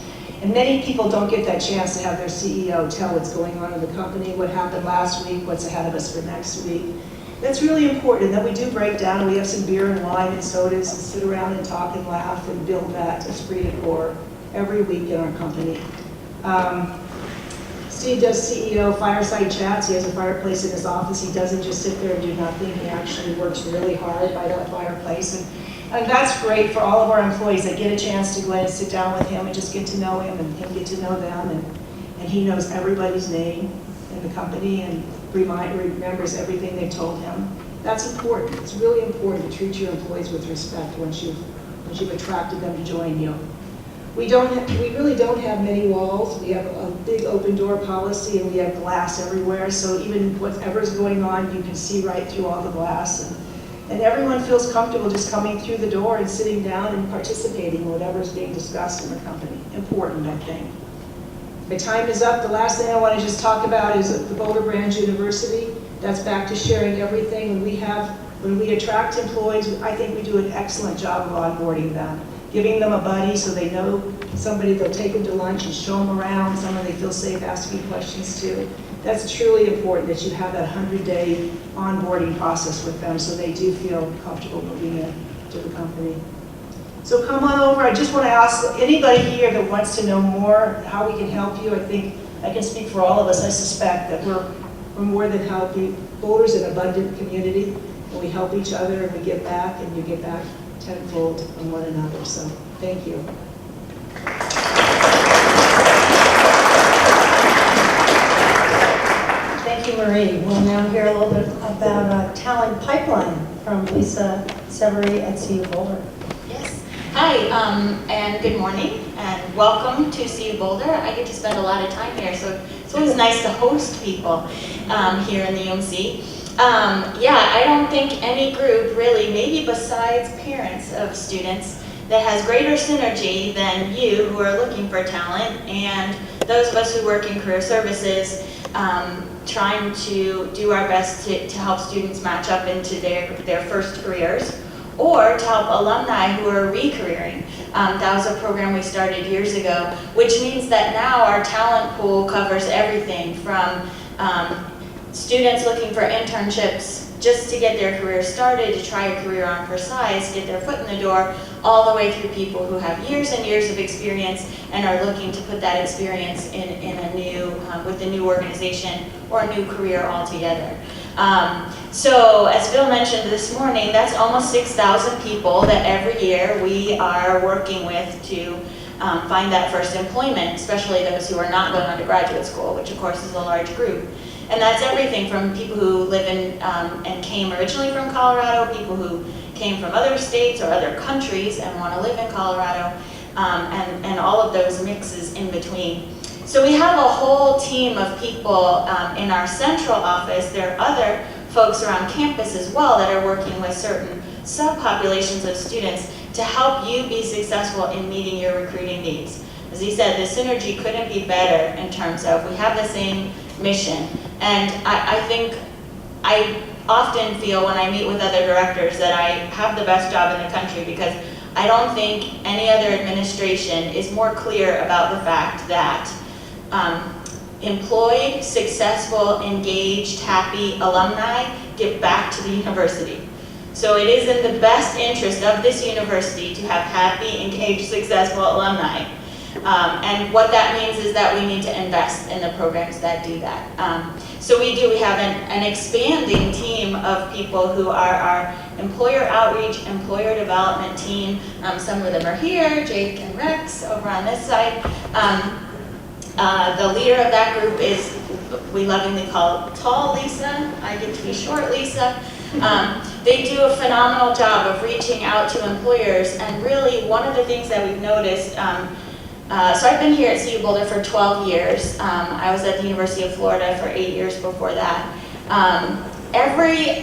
And many people don't get that chance to have their CEO tell what's going on in the company, what happened last week, what's ahead of us for next week. That's really important, that we do break down, and we have some beer and wine and sodas and sit around and talk and laugh and build that esprit de corps every week in our company. Steve does CEO fireside chats. He has a fireplace in his office. He doesn't just sit there and do nothing. He actually works really hard by that fireplace. And that's great for all of our employees that get a chance to go in and sit down with him and just get to know him and him get to know them. And he knows everybody's name in the company and remembers everything they told him. That's important. It's really important to treat your employees with respect once you've attracted them to join you. We really don't have many walls. We have a big open door policy, and we have glass everywhere. So even whatever's going on, you can see right through all the glass. And everyone feels comfortable just coming through the door and sitting down and participating in whatever's being discussed in the company. Important, I think. My time is up. The last thing I want to just talk about is the Boulder Branch University. That's back to sharing everything. When we attract employees, I think we do an excellent job of onboarding them. Giving them a buddy so they know somebody they'll take them to lunch and show them around, someone they feel safe asking questions to. That's truly important that you have that 100-day onboarding process with them so they do feel comfortable moving into the company. So come on over. I just want to ask anybody here that wants to know more how we can help you. I think I can speak for all of us. I suspect that we're more than helping. Boulder's an abundant community, and we help each other and we give back, and you give back tenfold on one another. So thank you. Thank you, Marie. We'll now hear a little bit about a talent pipeline from Lisa Severy at CU Boulder. Yes. Hi, and good morning, and welcome to CU Boulder. I get to spend a lot of time here, so it's always nice to host people here in the UMC. Yeah, I don't think any group really, maybe besides parents of students, that has greater synergy than you who are looking for talent and those of us who work in career services, trying to do our best to help students match up into their first careers, or to help alumni who are re-careering. That was a program we started years ago, which means that now our talent pool covers everything from students looking for internships just to get their career started, to try a career on for size, get their foot in the door, all the way through people who have years and years of experience and are looking to put that experience in a new, with a new organization or a new career altogether. So as Bill mentioned this morning, that's almost 6,000 people that every year we are working with to find that first employment, especially those who are not going on to graduate school, which of course is a large group. And that's everything from people who live in and came originally from Colorado, people who came from other states or other countries and want to live in Colorado, and all of those mixes in between. So we have a whole team of people in our central office. There are other folks around campus as well that are working with certain subpopulations of students to help you be successful in meeting your recruiting needs. As he said, the synergy couldn't be better in terms of we have the same mission. And I think I often feel when I meet with other directors that I have the best job in the country, because I don't think any other administration is more clear about the fact that employed, successful, engaged, happy alumni give back to the university. So it is in the best interest of this university to have happy, engaged, successful alumni. And what that means is that we need to invest in the programs that do that. So we have an expanding team of people who are our employer outreach, employer development team. Some of them are here, Jake and Rex over on this side. The leader of that group is, we lovingly call Tall Lisa. I get to be Short Lisa. They do a phenomenal job of reaching out to employers, and really one of the things that we've noticed, so I've been here at CU Boulder for 12 years. I was at the University of Florida for 8 years before that.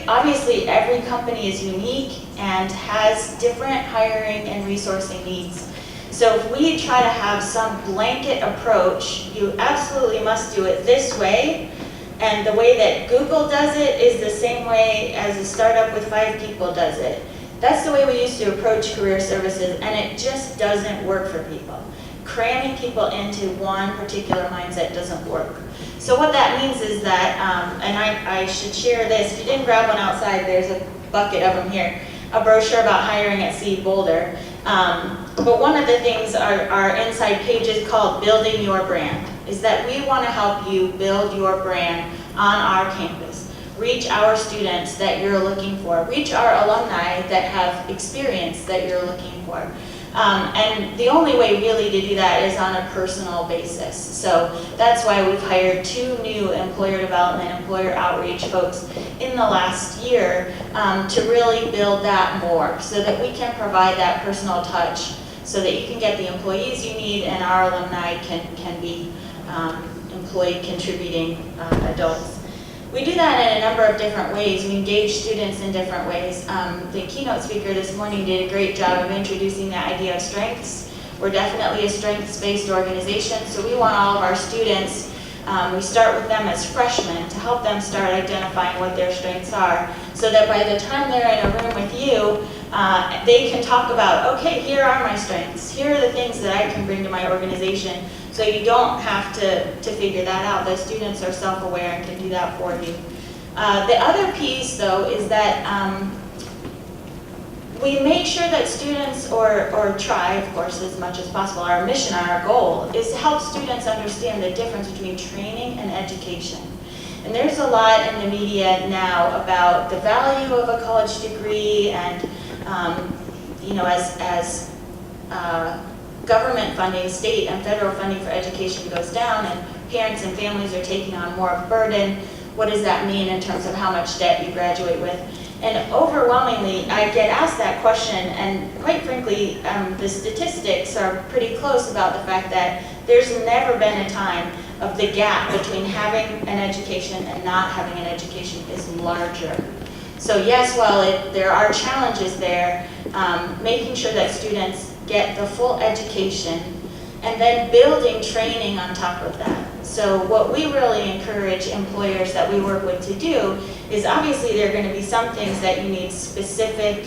Obviously every company is unique and has different hiring and resourcing needs. So if we try to have some blanket approach, you absolutely must do it this way. And the way that Google does it is the same way as a startup with 5 people does it. That's the way we used to approach career services, and it just doesn't work for people. Cramming people into one particular mindset doesn't work. So what that means is that, and I should share this, if you didn't grab one outside, there's a bucket of them here, a brochure about hiring at CU Boulder. But one of the things our inside page is called Building Your Brand, is that we want to help you build your brand on our campus. Reach our students that you're looking for. Reach our alumni that have experience that you're looking for. And the only way really to do that is on a personal basis. So that's why we've hired 2 new employer development, employer outreach folks in the last year to really build that more so that we can provide that personal touch so that you can get the employees you need and our alumni can be employed contributing adults. We do that in a number of different ways. We engage students in different ways. The keynote speaker this morning did a great job of introducing the idea of strengths. We're definitely a strengths-based organization, so we want all of our students, we start with them as freshmen to help them start identifying what their strengths are, so that by the time they're in a room with you, they can talk about, okay, here are my strengths. Here are the things that I can bring to my organization. So you don't have to figure that out. The students are self-aware and can do that for you. The other piece, though, is that we make sure that students, or try, of course, as much as possible, our mission, our goal, is to help students understand the difference between training and education. And there's a lot in the media now about the value of a college degree and, you know, as government funding, state and federal funding for education goes down and parents and families are taking on more of a burden, what does that mean in terms of how much debt you graduate with? And overwhelmingly, I get asked that question, and quite frankly, the statistics are pretty close about the fact that there's never been a time of the gap between having an education and not having an education is larger. So yes, while there are challenges there, making sure that students get the full education and then building training on top of that. So what we really encourage employers that we work with to do is, obviously there are going to be some things that you need specific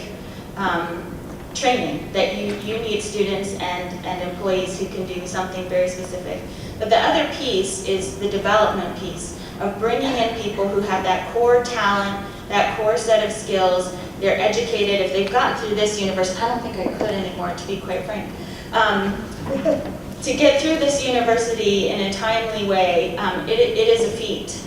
training, that you need students and employees who can do something very specific. But the other piece is the development piece of bringing in people who have that core talent, that core set of skills. They're educated. If they've gotten through this university, I don't think I could anymore, to be quite frank. To get through this university in a timely way, it is a feat.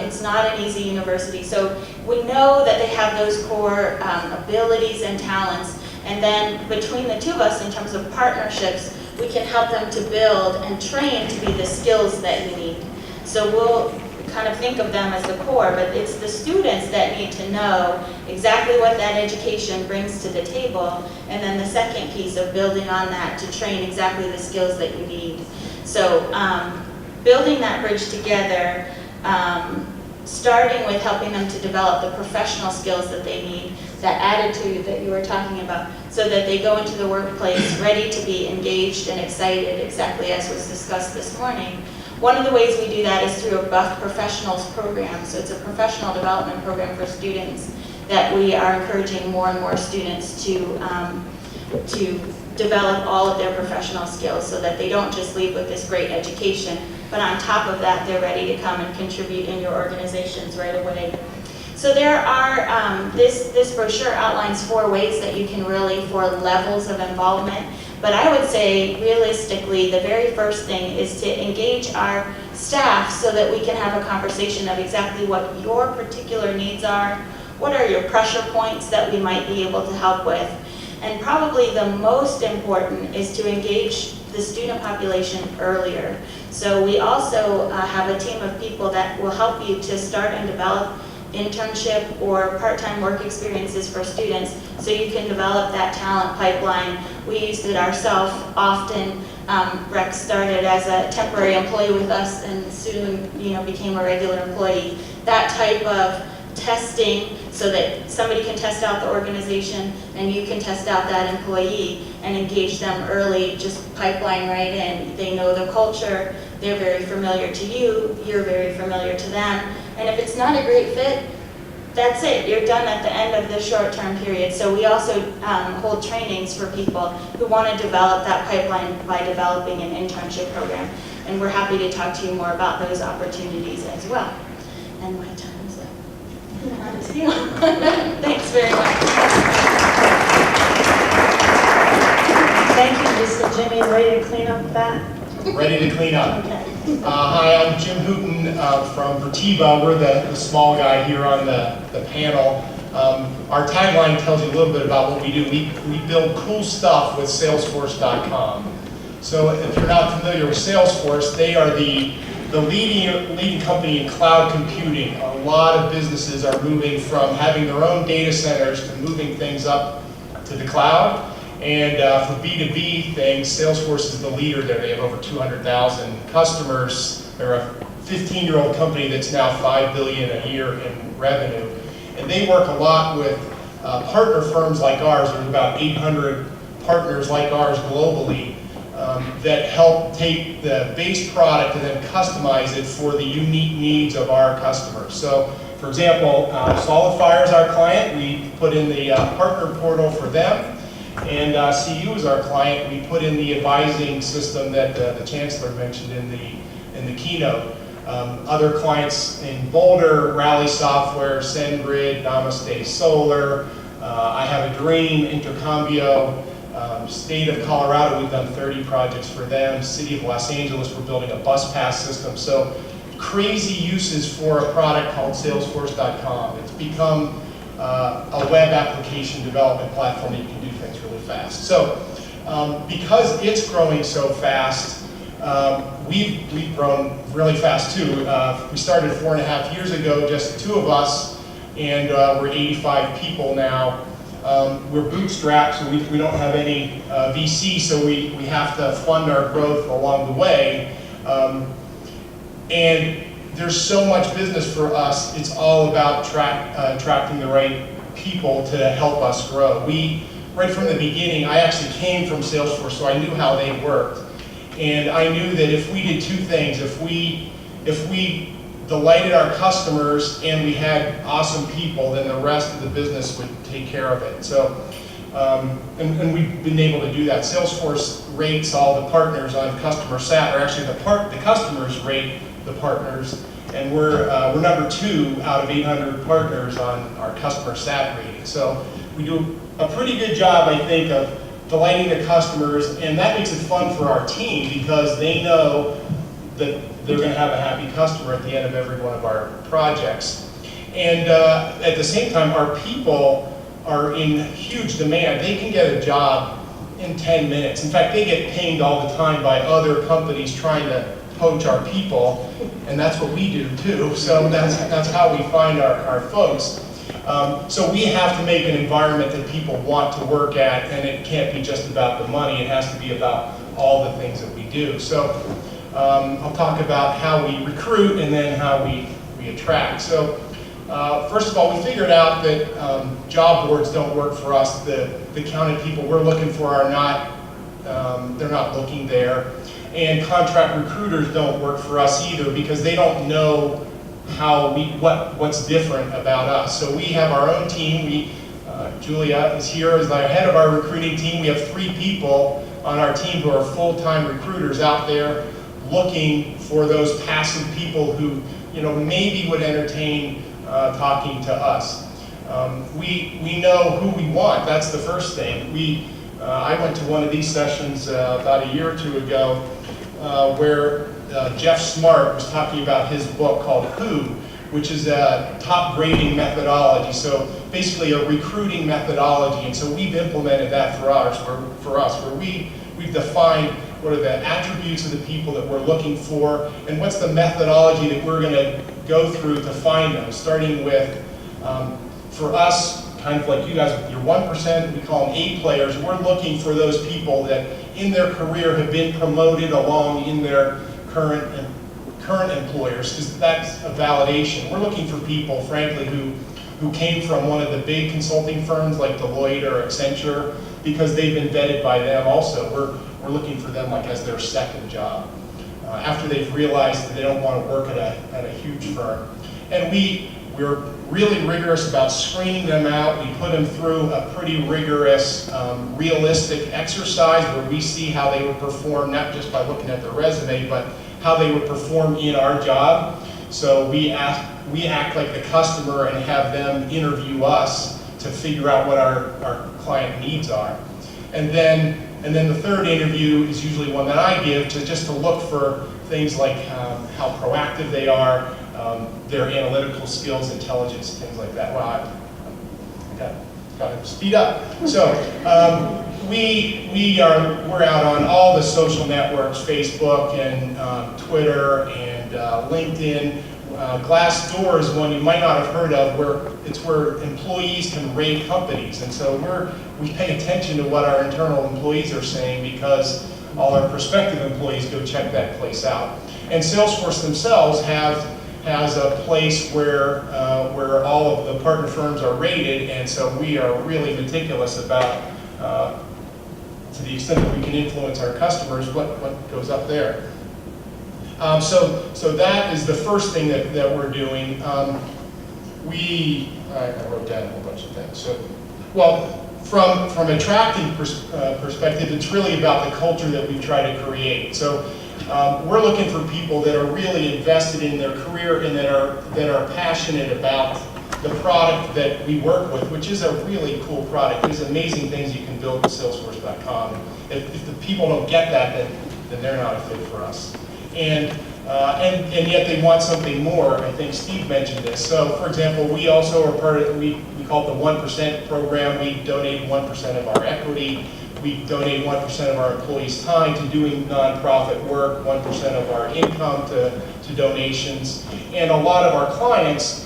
It's not an easy university. So we know that they have those core abilities and talents, and then between the 2 of us, in terms of partnerships, we can help them to build and train to be the skills that you need. So we'll kind of think of them as the core, but it's the students that need to know exactly what that education brings to the table, and then the second piece of building on that to train exactly the skills that you need. So building that bridge together, starting with helping them to develop the professional skills that they need, that attitude that you were talking about, so that they go into the workplace ready to be engaged and excited, exactly as was discussed this morning. One of the ways we do that is through a Buff Professionals program. So it's a professional development program for students that we are encouraging more and more students to develop all of their professional skills so that they don't just leave with this great education, but on top of that, they're ready to come and contribute in your organizations right away. So there are, this brochure outlines 4 ways that you can really, 4 levels of involvement. But I would say, realistically, the very first thing is to engage our staff so that we can have a conversation of exactly what your particular needs are, what are your pressure points that we might be able to help with. And probably the most important is to engage the student population earlier. So we also have a team of people that will help you to start and develop internship or part-time work experiences for students so you can develop that talent pipeline. We used it ourselves often. Rex started as a temporary employee with us and soon, became a regular employee. That type of testing so that somebody can test out the organization and you can test out that employee and engage them early, just pipeline right in. They know the culture, they're very familiar to you, you're very familiar to them, and if it's not a great fit, that's it, you're done at the end of the short-term period. So we also hold trainings for people who want to develop that pipeline by developing an internship program, and we're happy to talk to you more about those opportunities as well. And my time is up. On to you. Thanks very much. Thank you, Lisa. Jimmy, ready to clean up that? Ready to clean up. Okay. Hi, I'm Jim Hooten from Vertiva. We're the small guy here on the panel. Our tagline tells you a little bit about what we do. We build cool stuff with Salesforce.com. So if you're not familiar with Salesforce, they are the leading company in cloud computing. A lot of businesses are moving from having their own data centers to moving things up to the cloud. And for B2B things, Salesforce is the leader there. They have over 200,000 customers. They're a 15-year-old company that's now $5 billion a year in revenue. And they work a lot with partner firms like ours. There's about 800 partners like ours globally that help take the base product and then customize it for the unique needs of our customers. So, for example, SolidFire is our client. We put in the partner portal for them. And CU is our client. We put in the advising system that the Chancellor mentioned in the keynote. Other clients in Boulder, Rally Software, SendGrid, Namaste Solar, I Have a Dream, Intercambio, State of Colorado, we've done 30 projects for them. City of Los Angeles, we're building a bus pass system. So crazy uses for a product called Salesforce.com. It's become a web application development platform that you can do things really fast. So because it's growing so fast, we've grown really fast too. We started 4.5 years ago, just 2 of us, and we're 85 people now. We're bootstrapped, so we don't have any VC, so we have to fund our growth along the way. And there's so much business for us, it's all about attracting the right people to help us grow. Right from the beginning, I actually came from Salesforce, so I knew how they worked. And I knew that if we did 2 things, if we delighted our customers and we had awesome people, then the rest of the business would take care of it. So, and we've been able to do that. Salesforce rates all the partners on customer sat, or actually the customers rate the partners, and we're number 2 out of 800 partners on our customer sat rating. So we do a pretty good job, I think, of delighting the customers, and that makes it fun for our team because they know that they're going to have a happy customer at the end of every one of our projects. And at the same time, our people are in huge demand. They can get a job in 10 minutes. In fact, they get pinged all the time by other companies trying to poach our people, and that's what we do too. So that's how we find our folks. So we have to make an environment that people want to work at, and it can't be just about the money. It has to be about all the things that we do. So I'll talk about how we recruit and then how we attract. So first of all, we figured out that job boards don't work for us. The counted people we're looking for are not, they're not looking there. And contract recruiters don't work for us either because they don't know how what's different about us. So we have our own team. Julia is here as the head of our recruiting team. We have 3 people on our team who are full-time recruiters out there looking for those passive people who maybe would entertain talking to us. We know who we want. That's the first thing. I went to one of these sessions about a year or 2 ago where Jeff Smart was talking about his book called Who, which is a top grading methodology. So basically a recruiting methodology. And so we've implemented that for us, where we've defined what are the attributes of the people that we're looking for, and what's the methodology that we're going to go through to find them, starting with, for us, kind of like you guys with your 1%, we call them A players. We're looking for those people that in their career have been promoted along in their current employers, because that's a validation. We're looking for people, frankly, who came from one of the big consulting firms like Deloitte or Accenture, because they've been vetted by them also. We're looking for them like as their second job, after they've realized that they don't want to work at a huge firm. And we're really rigorous about screening them out. We put them through a pretty rigorous, realistic exercise where we see how they would perform, not just by looking at their resume, but how they would perform in our job. So we act like the customer and have them interview us to figure out what our client needs are. And then the third interview is usually one that I give just to look for things like how proactive they are, their analytical skills, intelligence, things like that. Well, I got to speed up. So we're out on all the social networks, Facebook and Twitter and LinkedIn. Glassdoor is one you might not have heard of, where employees can rate companies, and so we pay attention to what our internal employees are saying, because all our prospective employees go check that place out. And Salesforce themselves has a place where all of the partner firms are rated, and so we are really meticulous about, to the extent that we can influence our customers, what goes up there. So that is the first thing that we're doing. I wrote down a whole bunch of things. So, well, from attracting perspective, it's really about the culture that we try to create. So we're looking for people that are really invested in their career and that are passionate about the product that we work with, which is a really cool product. There's amazing things you can build with Salesforce.com. If the people don't get that, then they're not a fit for us. And yet they want something more. I think Steve mentioned this. So, for example, we also are part of, we call it the 1% program. We donate 1% of our equity. We donate 1% of our employees' time to doing nonprofit work, 1% of our income to donations. And a lot of our clients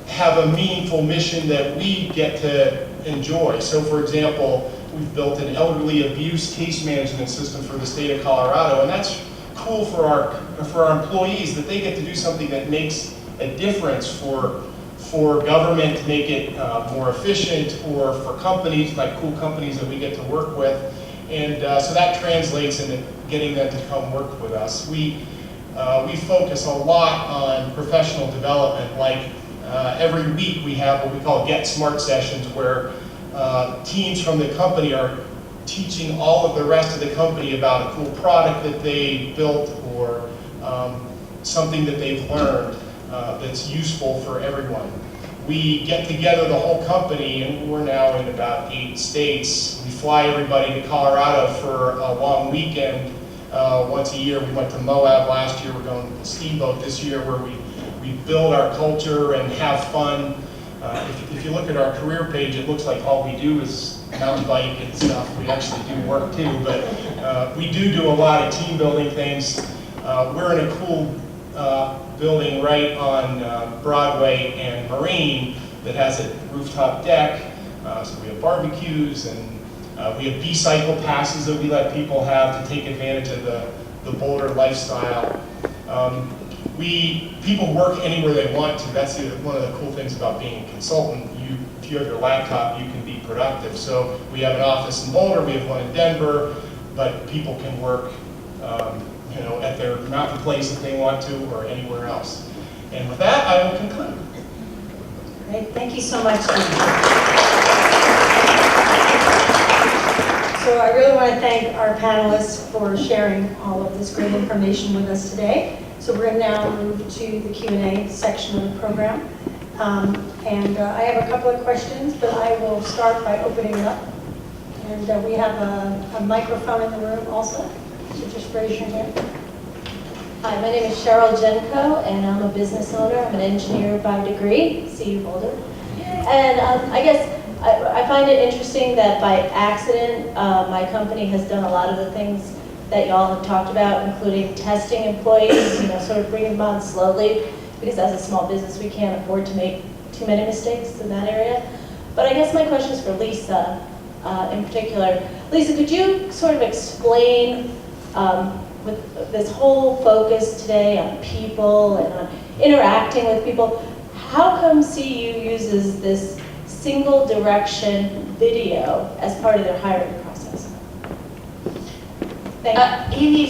have a meaningful mission that we get to enjoy. So, for example, we've built an elderly abuse case management system for the state of Colorado, and that's cool for our employees, that they get to do something that makes a difference for government, to make it more efficient, or for companies, like cool companies that we get to work with. And so that translates into getting them to come work with us. We focus a lot on professional development. Like every week we have what we call Get Smart sessions, where teams from the company are teaching all of the rest of the company about a cool product that they built, or something that they've learned that's useful for everyone. We get together the whole company, and we're now in about 8 states. We fly everybody to Colorado for a long weekend once a year. We went to Moab last year. We're going to Steamboat this year, where we build our culture and have fun. If you look at our career page, it looks like all we do is mountain bike and stuff. We actually do work too, but we do a lot of team building things. We're in a cool building right on Broadway and Marine that has a rooftop deck. So we have barbecues, and we have B-cycle passes that we let people have to take advantage of the Boulder lifestyle. People work anywhere they want to. That's one of the cool things about being a consultant. If you have your laptop, you can be productive. So we have an office in Boulder, we have one in Denver, but people can work at their mountain place if they want to, or anywhere else. And with that, I will conclude. Great, thank you so much, Steve. So I really want to thank our panelists for sharing all of this great information with us today. So we're going to now move to the Q&A section of the program. I have a couple of questions, but I will start by opening it up. And we have a microphone in the room also, so just raise your hand. Hi, my name is Cheryl Jenko, and I'm a business owner. I'm an engineer by degree, CU Boulder. And I guess I find it interesting that by accident, my company has done a lot of the things that y'all have talked about, including testing employees, sort of bringing them on slowly, because as a small business, we can't afford to make too many mistakes in that area. But I guess my question is for Lisa in particular. Lisa, could you sort of explain with this whole focus today on people and on interacting with people, how come CU uses this single direction video as part of their hiring process? Thank you.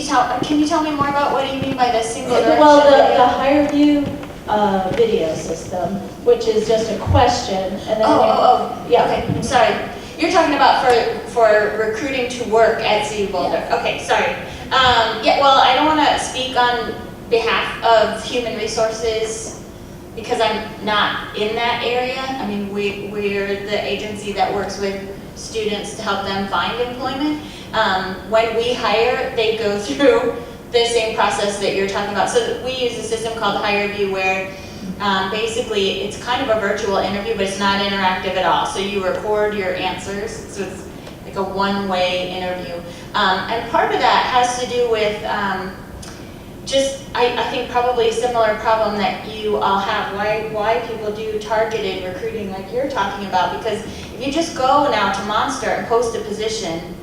Can you tell me more about what you mean by the single direction? Well, video? the HireView video system, which is just a question, and then yeah. Okay, I'm sorry. You're talking about for recruiting to work at CU Boulder. Yes. Okay, sorry. Yeah, well, I don't want to speak on behalf of human resources because I'm not in that area. I mean, we're the agency that works with students to help them find employment. When we hire, they go through the same process that you're talking about. So we use a system called HireView where basically it's kind of a virtual interview, but it's not interactive at all. So you record your answers, so it's like a one-way interview. And part of that has to do with I think probably a similar problem that you all have, why people do targeted recruiting like you're talking about, because if you just go now to Monster and post a position,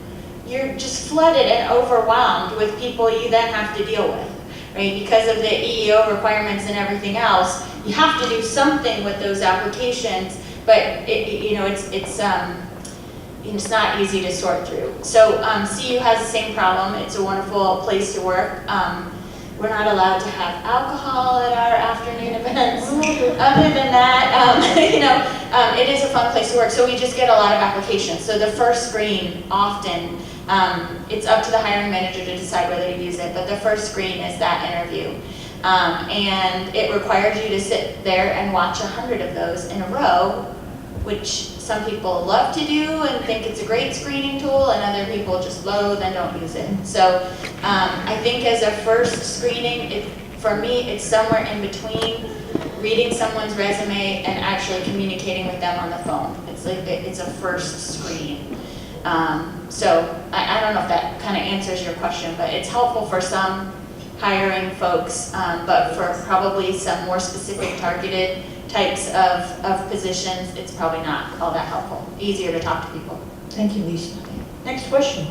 you're just flooded and overwhelmed with people you then have to deal with, right? Because of the EEO requirements and everything else, you have to do something with those applications, but it's not easy to sort through. So CU has the same problem. It's a wonderful place to work. We're not allowed to have alcohol at our afternoon events. Other than that, it is a fun place to work. So we just get a lot of applications. So the first screen, often, it's up to the hiring manager to decide whether to use it, but the first screen is that interview. And it requires you to sit there and watch 100 of those in a row, which some people love to do and think it's a great screening tool, and other people just loathe and don't use it. So I think as a first screening, for me, it's somewhere in between reading someone's resume and actually communicating with them on the phone. It's like it's a first screen. So I don't know if that kind of answers your question, but it's helpful for some hiring folks, but for probably some more specific targeted types of positions, it's probably not all that helpful. Easier to talk to people. Thank you, Lisa. Next question.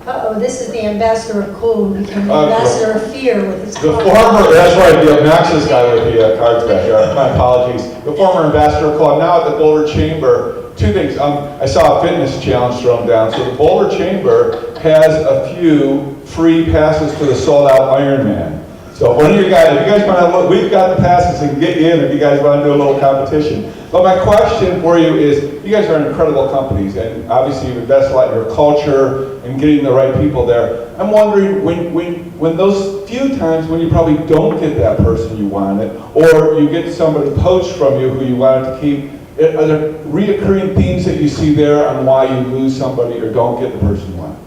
Uh-oh, this is the ambassador of cool who became the ambassador of fear with his The cards. former, that's right, the obnoxious guy with the cards back there. My apologies. The former ambassador of cool. I'm now at the Boulder Chamber. Two things. I saw a fitness challenge thrown down. So the Boulder Chamber has a few free passes to the sold-out Ironman. So one of you guys, if you guys want to look, we've got the passes and get you in if you guys want to do a little competition. But my question for you is, you guys are incredible companies, and obviously you invest a lot in your culture and getting the right people there. I'm wondering, when those few times when you probably don't get that person you wanted, or you get somebody poached from you who you wanted to keep, are there reoccurring themes that you see there on why you lose somebody or don't get the person you want?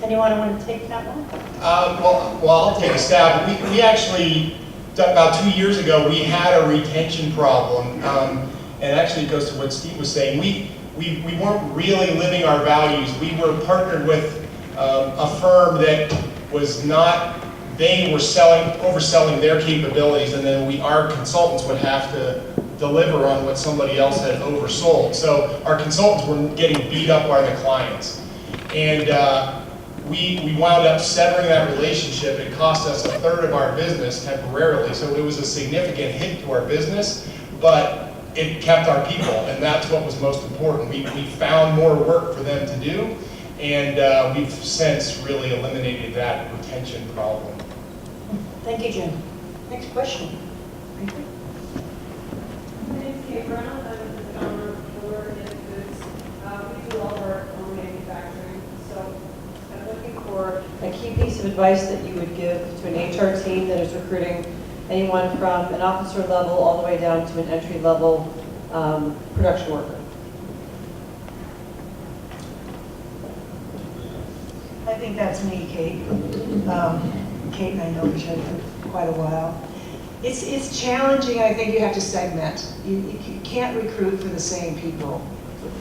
Anyone want to take that one? Well, I'll take a stab. We actually, about 2 years ago, we had a retention problem. And actually it goes to what Steve was saying. We weren't really living our values. We were partnered with a firm that was not, they were overselling their capabilities, and then our consultants would have to deliver on what somebody else had oversold. So our consultants were getting beat up by the clients. And we wound up severing that relationship. It cost us 1/3 of our business temporarily. So it was a significant hit to our business, but it kept our people, and that's what was most important. We found more work for them to do, and we've since really eliminated that retention problem. Thank you, Jim. Next question. My name's Kate Brown. I'm the founder of Boulder Organic Foods. We do all of our own manufacturing. So I'm looking for a key piece of advice that you would give to an HR team that is recruiting anyone from an officer level all the way down to an entry level production worker. I think that's me, Kate. Kate and I know each other for quite a while. It's challenging. I think you have to segment. You can't recruit for the same people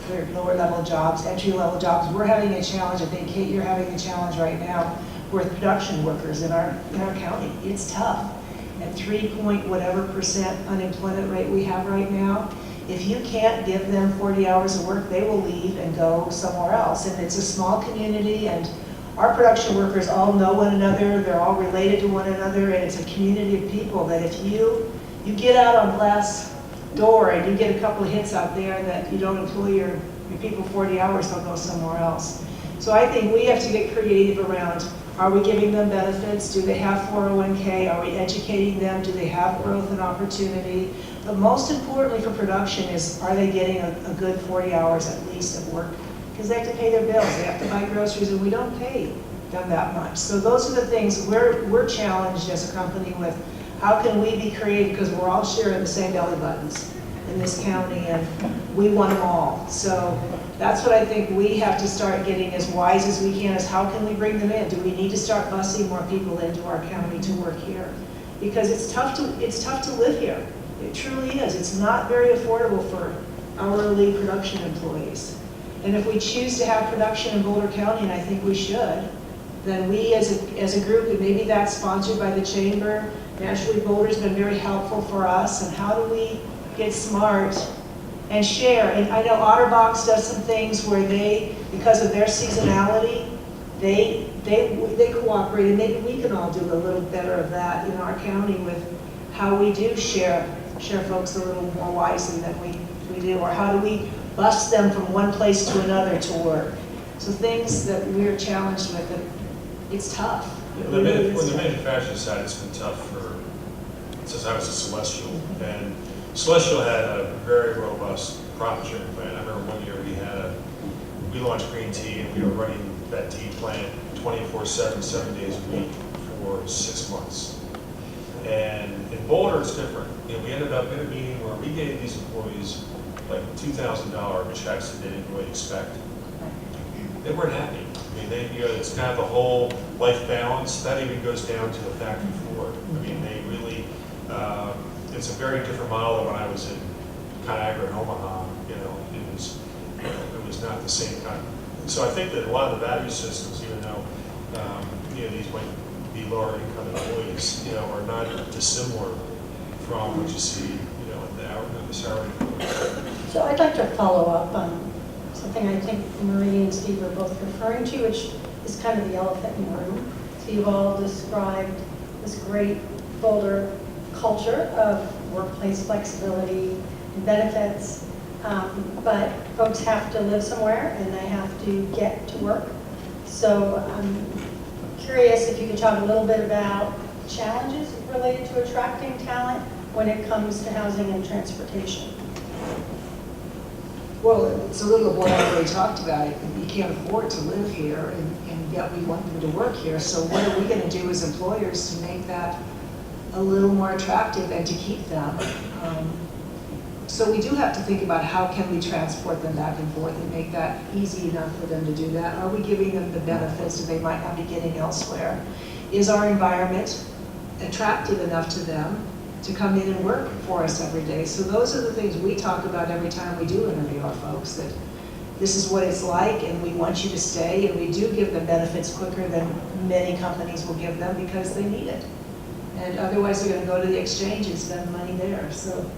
for lower level jobs, entry level jobs. We're having a challenge, I think, Kate, you're having a challenge right now with production workers in our county. It's tough. At 3-point-whatever% unemployment rate we have right now, if you can't give them 40 hours of work, they will leave and go somewhere else. And it's a small community, and our production workers all know one another, they're all related to one another, and it's a community of people that if you get out on glass door and you get a couple of hits out there that you don't employ your people 40 hours, they'll go somewhere else. So I think we have to get creative around, are we giving them benefits? Do they have 401k? Are we educating them? Do they have growth and opportunity? But most importantly for production is, are they getting a good 40 hours at least of work? Because they have to pay their bills, they have to buy groceries, and we don't pay them that much. So those are the things we're challenged as a company with. How can we be creative? Because we're all sharing the same belly buttons in this county, and we want them all. So that's what I think we have to start getting as wise as we can, is how can we bring them in? Do we need to start busing more people into our county to work here? Because it's tough to live here. It truly is. It's not very affordable for hourly production employees. And if we choose to have production in Boulder County, and I think we should, then we as a group, and maybe that's sponsored by the chamber, naturally Boulder's been very helpful for us, and how do we get smart and share? And I know Otterbox does some things where they, because of their seasonality, they cooperate, and maybe we can all do a little better of that in our county with how we do share folks a little more wisely than we do, or how do we bus them from one place to another to work. So things that we're challenged with, and it's tough. On the manufacturing side, it's been tough since I was at Celestial. And Celestial had a very robust profit sharing plan. I remember one year we launched green tea, and we were running that tea plant 24/7, 7 days a week for 6 months. And in Boulder, it's different. We ended up in a meeting where we gave these employees like $2,000 checks that they didn't really expect. They weren't happy. I mean, it's kind of the whole life balance. That even goes down to the factory floor. I mean, they really, it's a very different model than when I was in Conagra and Omaha. It was not the same kind. So I think that a lot of the value systems, even though, these might be lower income employees, are not dissimilar from what you see, in the salary. So I'd like to follow up on something I think Marie and Steve are both referring to, which is kind of the elephant in the room. So you've all described this great Boulder culture of workplace flexibility and benefits, but folks have to live somewhere and they have to get to work. So I'm curious if you could talk a little bit about challenges related to attracting talent when it comes to housing and transportation. Well, it's a little of what I already talked about. You can't afford to live here, and yet we want them to work here. So what are we going to do as employers to make that a little more attractive and to keep them? So we do have to think about how can we transport them back and forth and make that easy enough for them to do that. Are we giving them the benefits that they might not be getting elsewhere? Is our environment attractive enough to them to come in and work for us every day? So those are the things we talk about every time we do interview our folks, that this is what it's like and we want you to stay, and we do give them benefits quicker than many companies will give them because they need it. And otherwise they're going to go to the exchange and spend money there. So,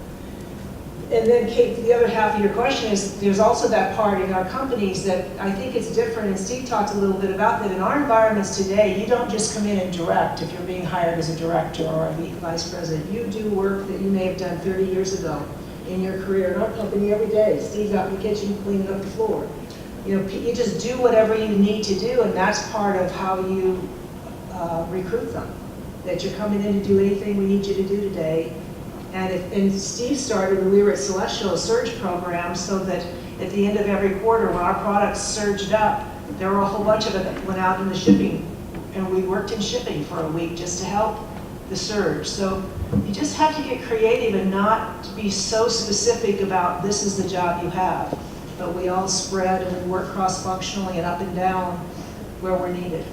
and then Kate, the other half of your question is, there's also that part in our companies that I think it's different, and Steve talked a little bit about that. In our environments today, you don't just come in and direct if you're being hired as a director or a vice president. You do work that you may have done 30 years ago in your career in our company every day. Steve's out in the kitchen cleaning up the floor. You just do whatever you need to do, and that's part of how you recruit them. That you're coming in to do anything we need you to do today. And Steve started, when we were at Celestial, a surge program, so that at the end of every quarter, when our products surged up, there were a whole bunch of it that went out into shipping. And we worked in shipping for a week just to help the surge. So you just have to get creative and not be so specific about this is the job you have. But we all spread and we work cross-functionally and up and down where we're needed.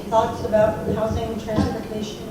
Thoughts about housing, transportation?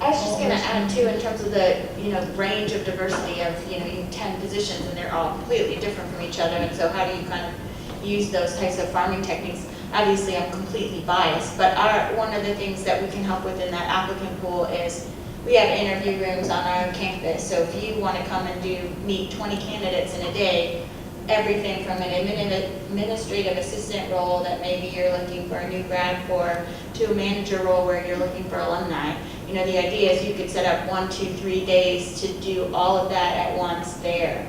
I was just gonna add too, in terms of the, range of diversity of, you have 10 positions and they're all completely different from each other, and so how do you kind of use those types of farming techniques? Obviously, I'm completely biased, but one of the things that we can help with in that applicant pool is we have interview rooms on our campus, so if you want to come and meet 20 candidates in a day, everything from an administrative assistant role that maybe you're looking for a new grad for, to a manager role where you're looking for alumni. The idea is you could set up 1, 2, 3 days to do all of that at once there.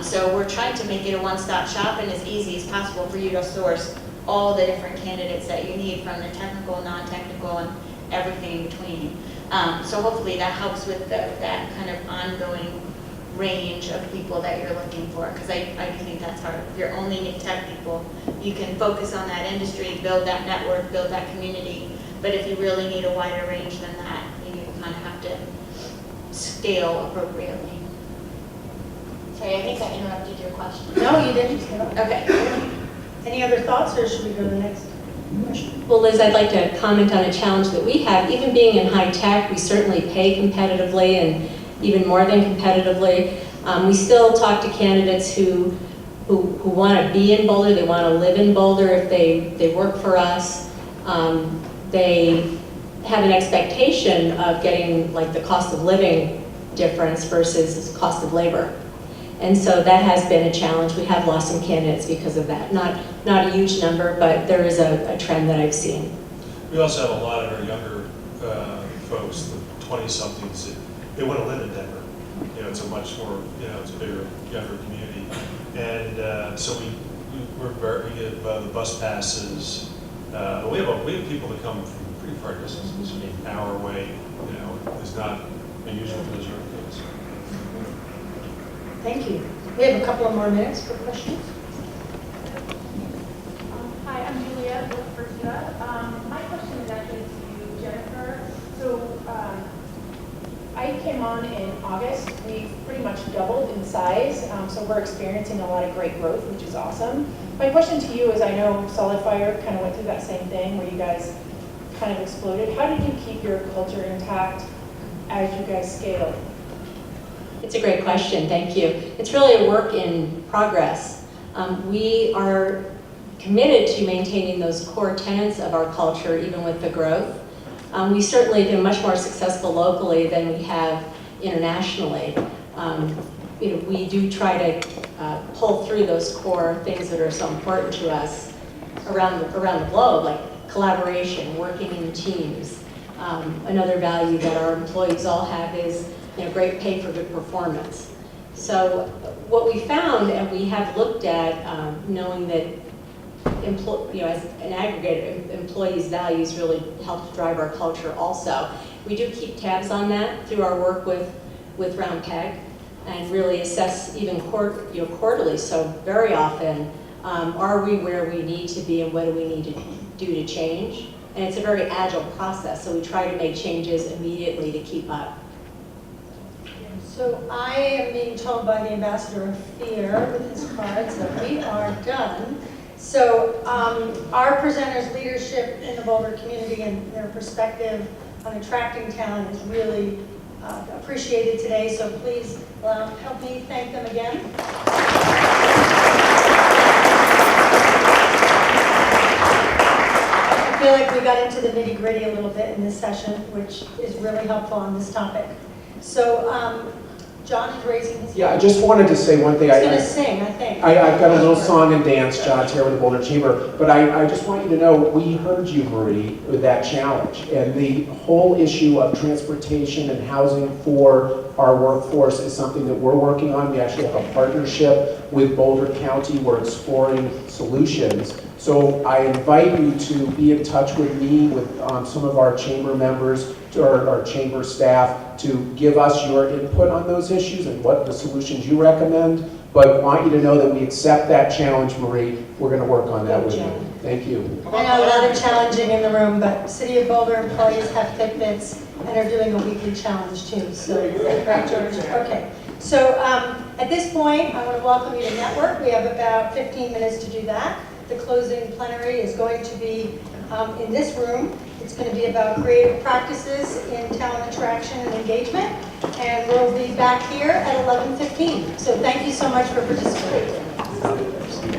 So we're trying to make it a one-stop shop and as easy as possible for you to source all the different candidates that you need, from the technical, non-technical, and everything in between. So hopefully that helps with that kind of ongoing range of people that you're looking for, because I do think that's hard. If you're only need tech people, you can focus on that industry, build that network, build that community, but if you really need a wider range than that, you kind of have to scale appropriately. Sorry, I think I interrupted your question. No, you didn't. Okay. Any other thoughts, or should we go to the next question? Well, Liz, I'd like to comment on a challenge that we have. Even being in high tech, we certainly pay competitively, and even more than competitively. We still talk to candidates who want to be in Boulder, they want to live in Boulder if they work for us. They have an expectation of getting like the cost of living difference versus cost of labor. And so that has been a challenge. We have lost some candidates because of that. Not a huge number, but there is a trend that I've seen. We also have a lot of our younger folks, the 20-somethings, that they want to live in Denver. It's a much more, it's a bigger, younger community. And so we give the bus passes. We have people that come from pretty far distances. I mean, an hour away, is not unusual for those young kids. Thank you. We have a couple of more minutes for questions. Hi, I'm Julia with Bermuda. My question is actually to Jennifer. So I came on in August. We've pretty much doubled in size, so we're experiencing a lot of great growth, which is awesome. My question to you is, I know Solid Fire kind of went through that same thing where you guys kind of exploded. How did you keep your culture intact as you guys scaled? It's a great question, thank you. It's really a work in progress. We are committed to maintaining those core tenets of our culture even with the growth. We certainly have been much more successful locally than we have internationally. We do try to pull through those core things that are so important to us around the globe, like collaboration, working in teams. Another value that our employees all have is great pay for good performance. So what we found, and we have looked at, knowing that as an aggregate, employees' values really help drive our culture also. We do keep tabs on that through our work with Round Peg, and really assess even quarterly. So very often, are we where we need to be, and what do we need to do to change? And it's a very agile process, so we try to make changes immediately to keep up. So I am being told by the Ambassador of Fear with his cards that we are done. So our presenters' leadership in the Boulder community and their perspective on attracting talent is really appreciated today. So please help me thank them again. I feel like we got into the nitty-gritty a little bit in this session, which is really helpful on this topic. So John is raising his hand. Yeah, I just wanted to say one thing. He's going to sing, I think. I've got a little song and dance, John's here with the Boulder Chamber, but I just want you to know, we heard you, Marie, with that challenge, and the whole issue of transportation and housing for our workforce is something that we're working on. We actually have a partnership with Boulder County. We're exploring solutions. So I invite you to be in touch with me, with some of our chamber members, or our chamber staff, to give us your input on those issues and what the solutions you recommend. But want you to know that we accept that challenge, Marie. We're going to work on that with you. Thank you. I know a lot of challenging in the room, but City of Boulder employees have Fitbits and are doing a weekly challenge too. So, right, George? Okay. So at this point, I want to welcome you to Network. We have about 15 minutes to do that. The closing plenary is going to be in this room. It's going to be about creative practices in talent attraction and engagement. And we'll be back here at 11:15. So thank you so much for participating.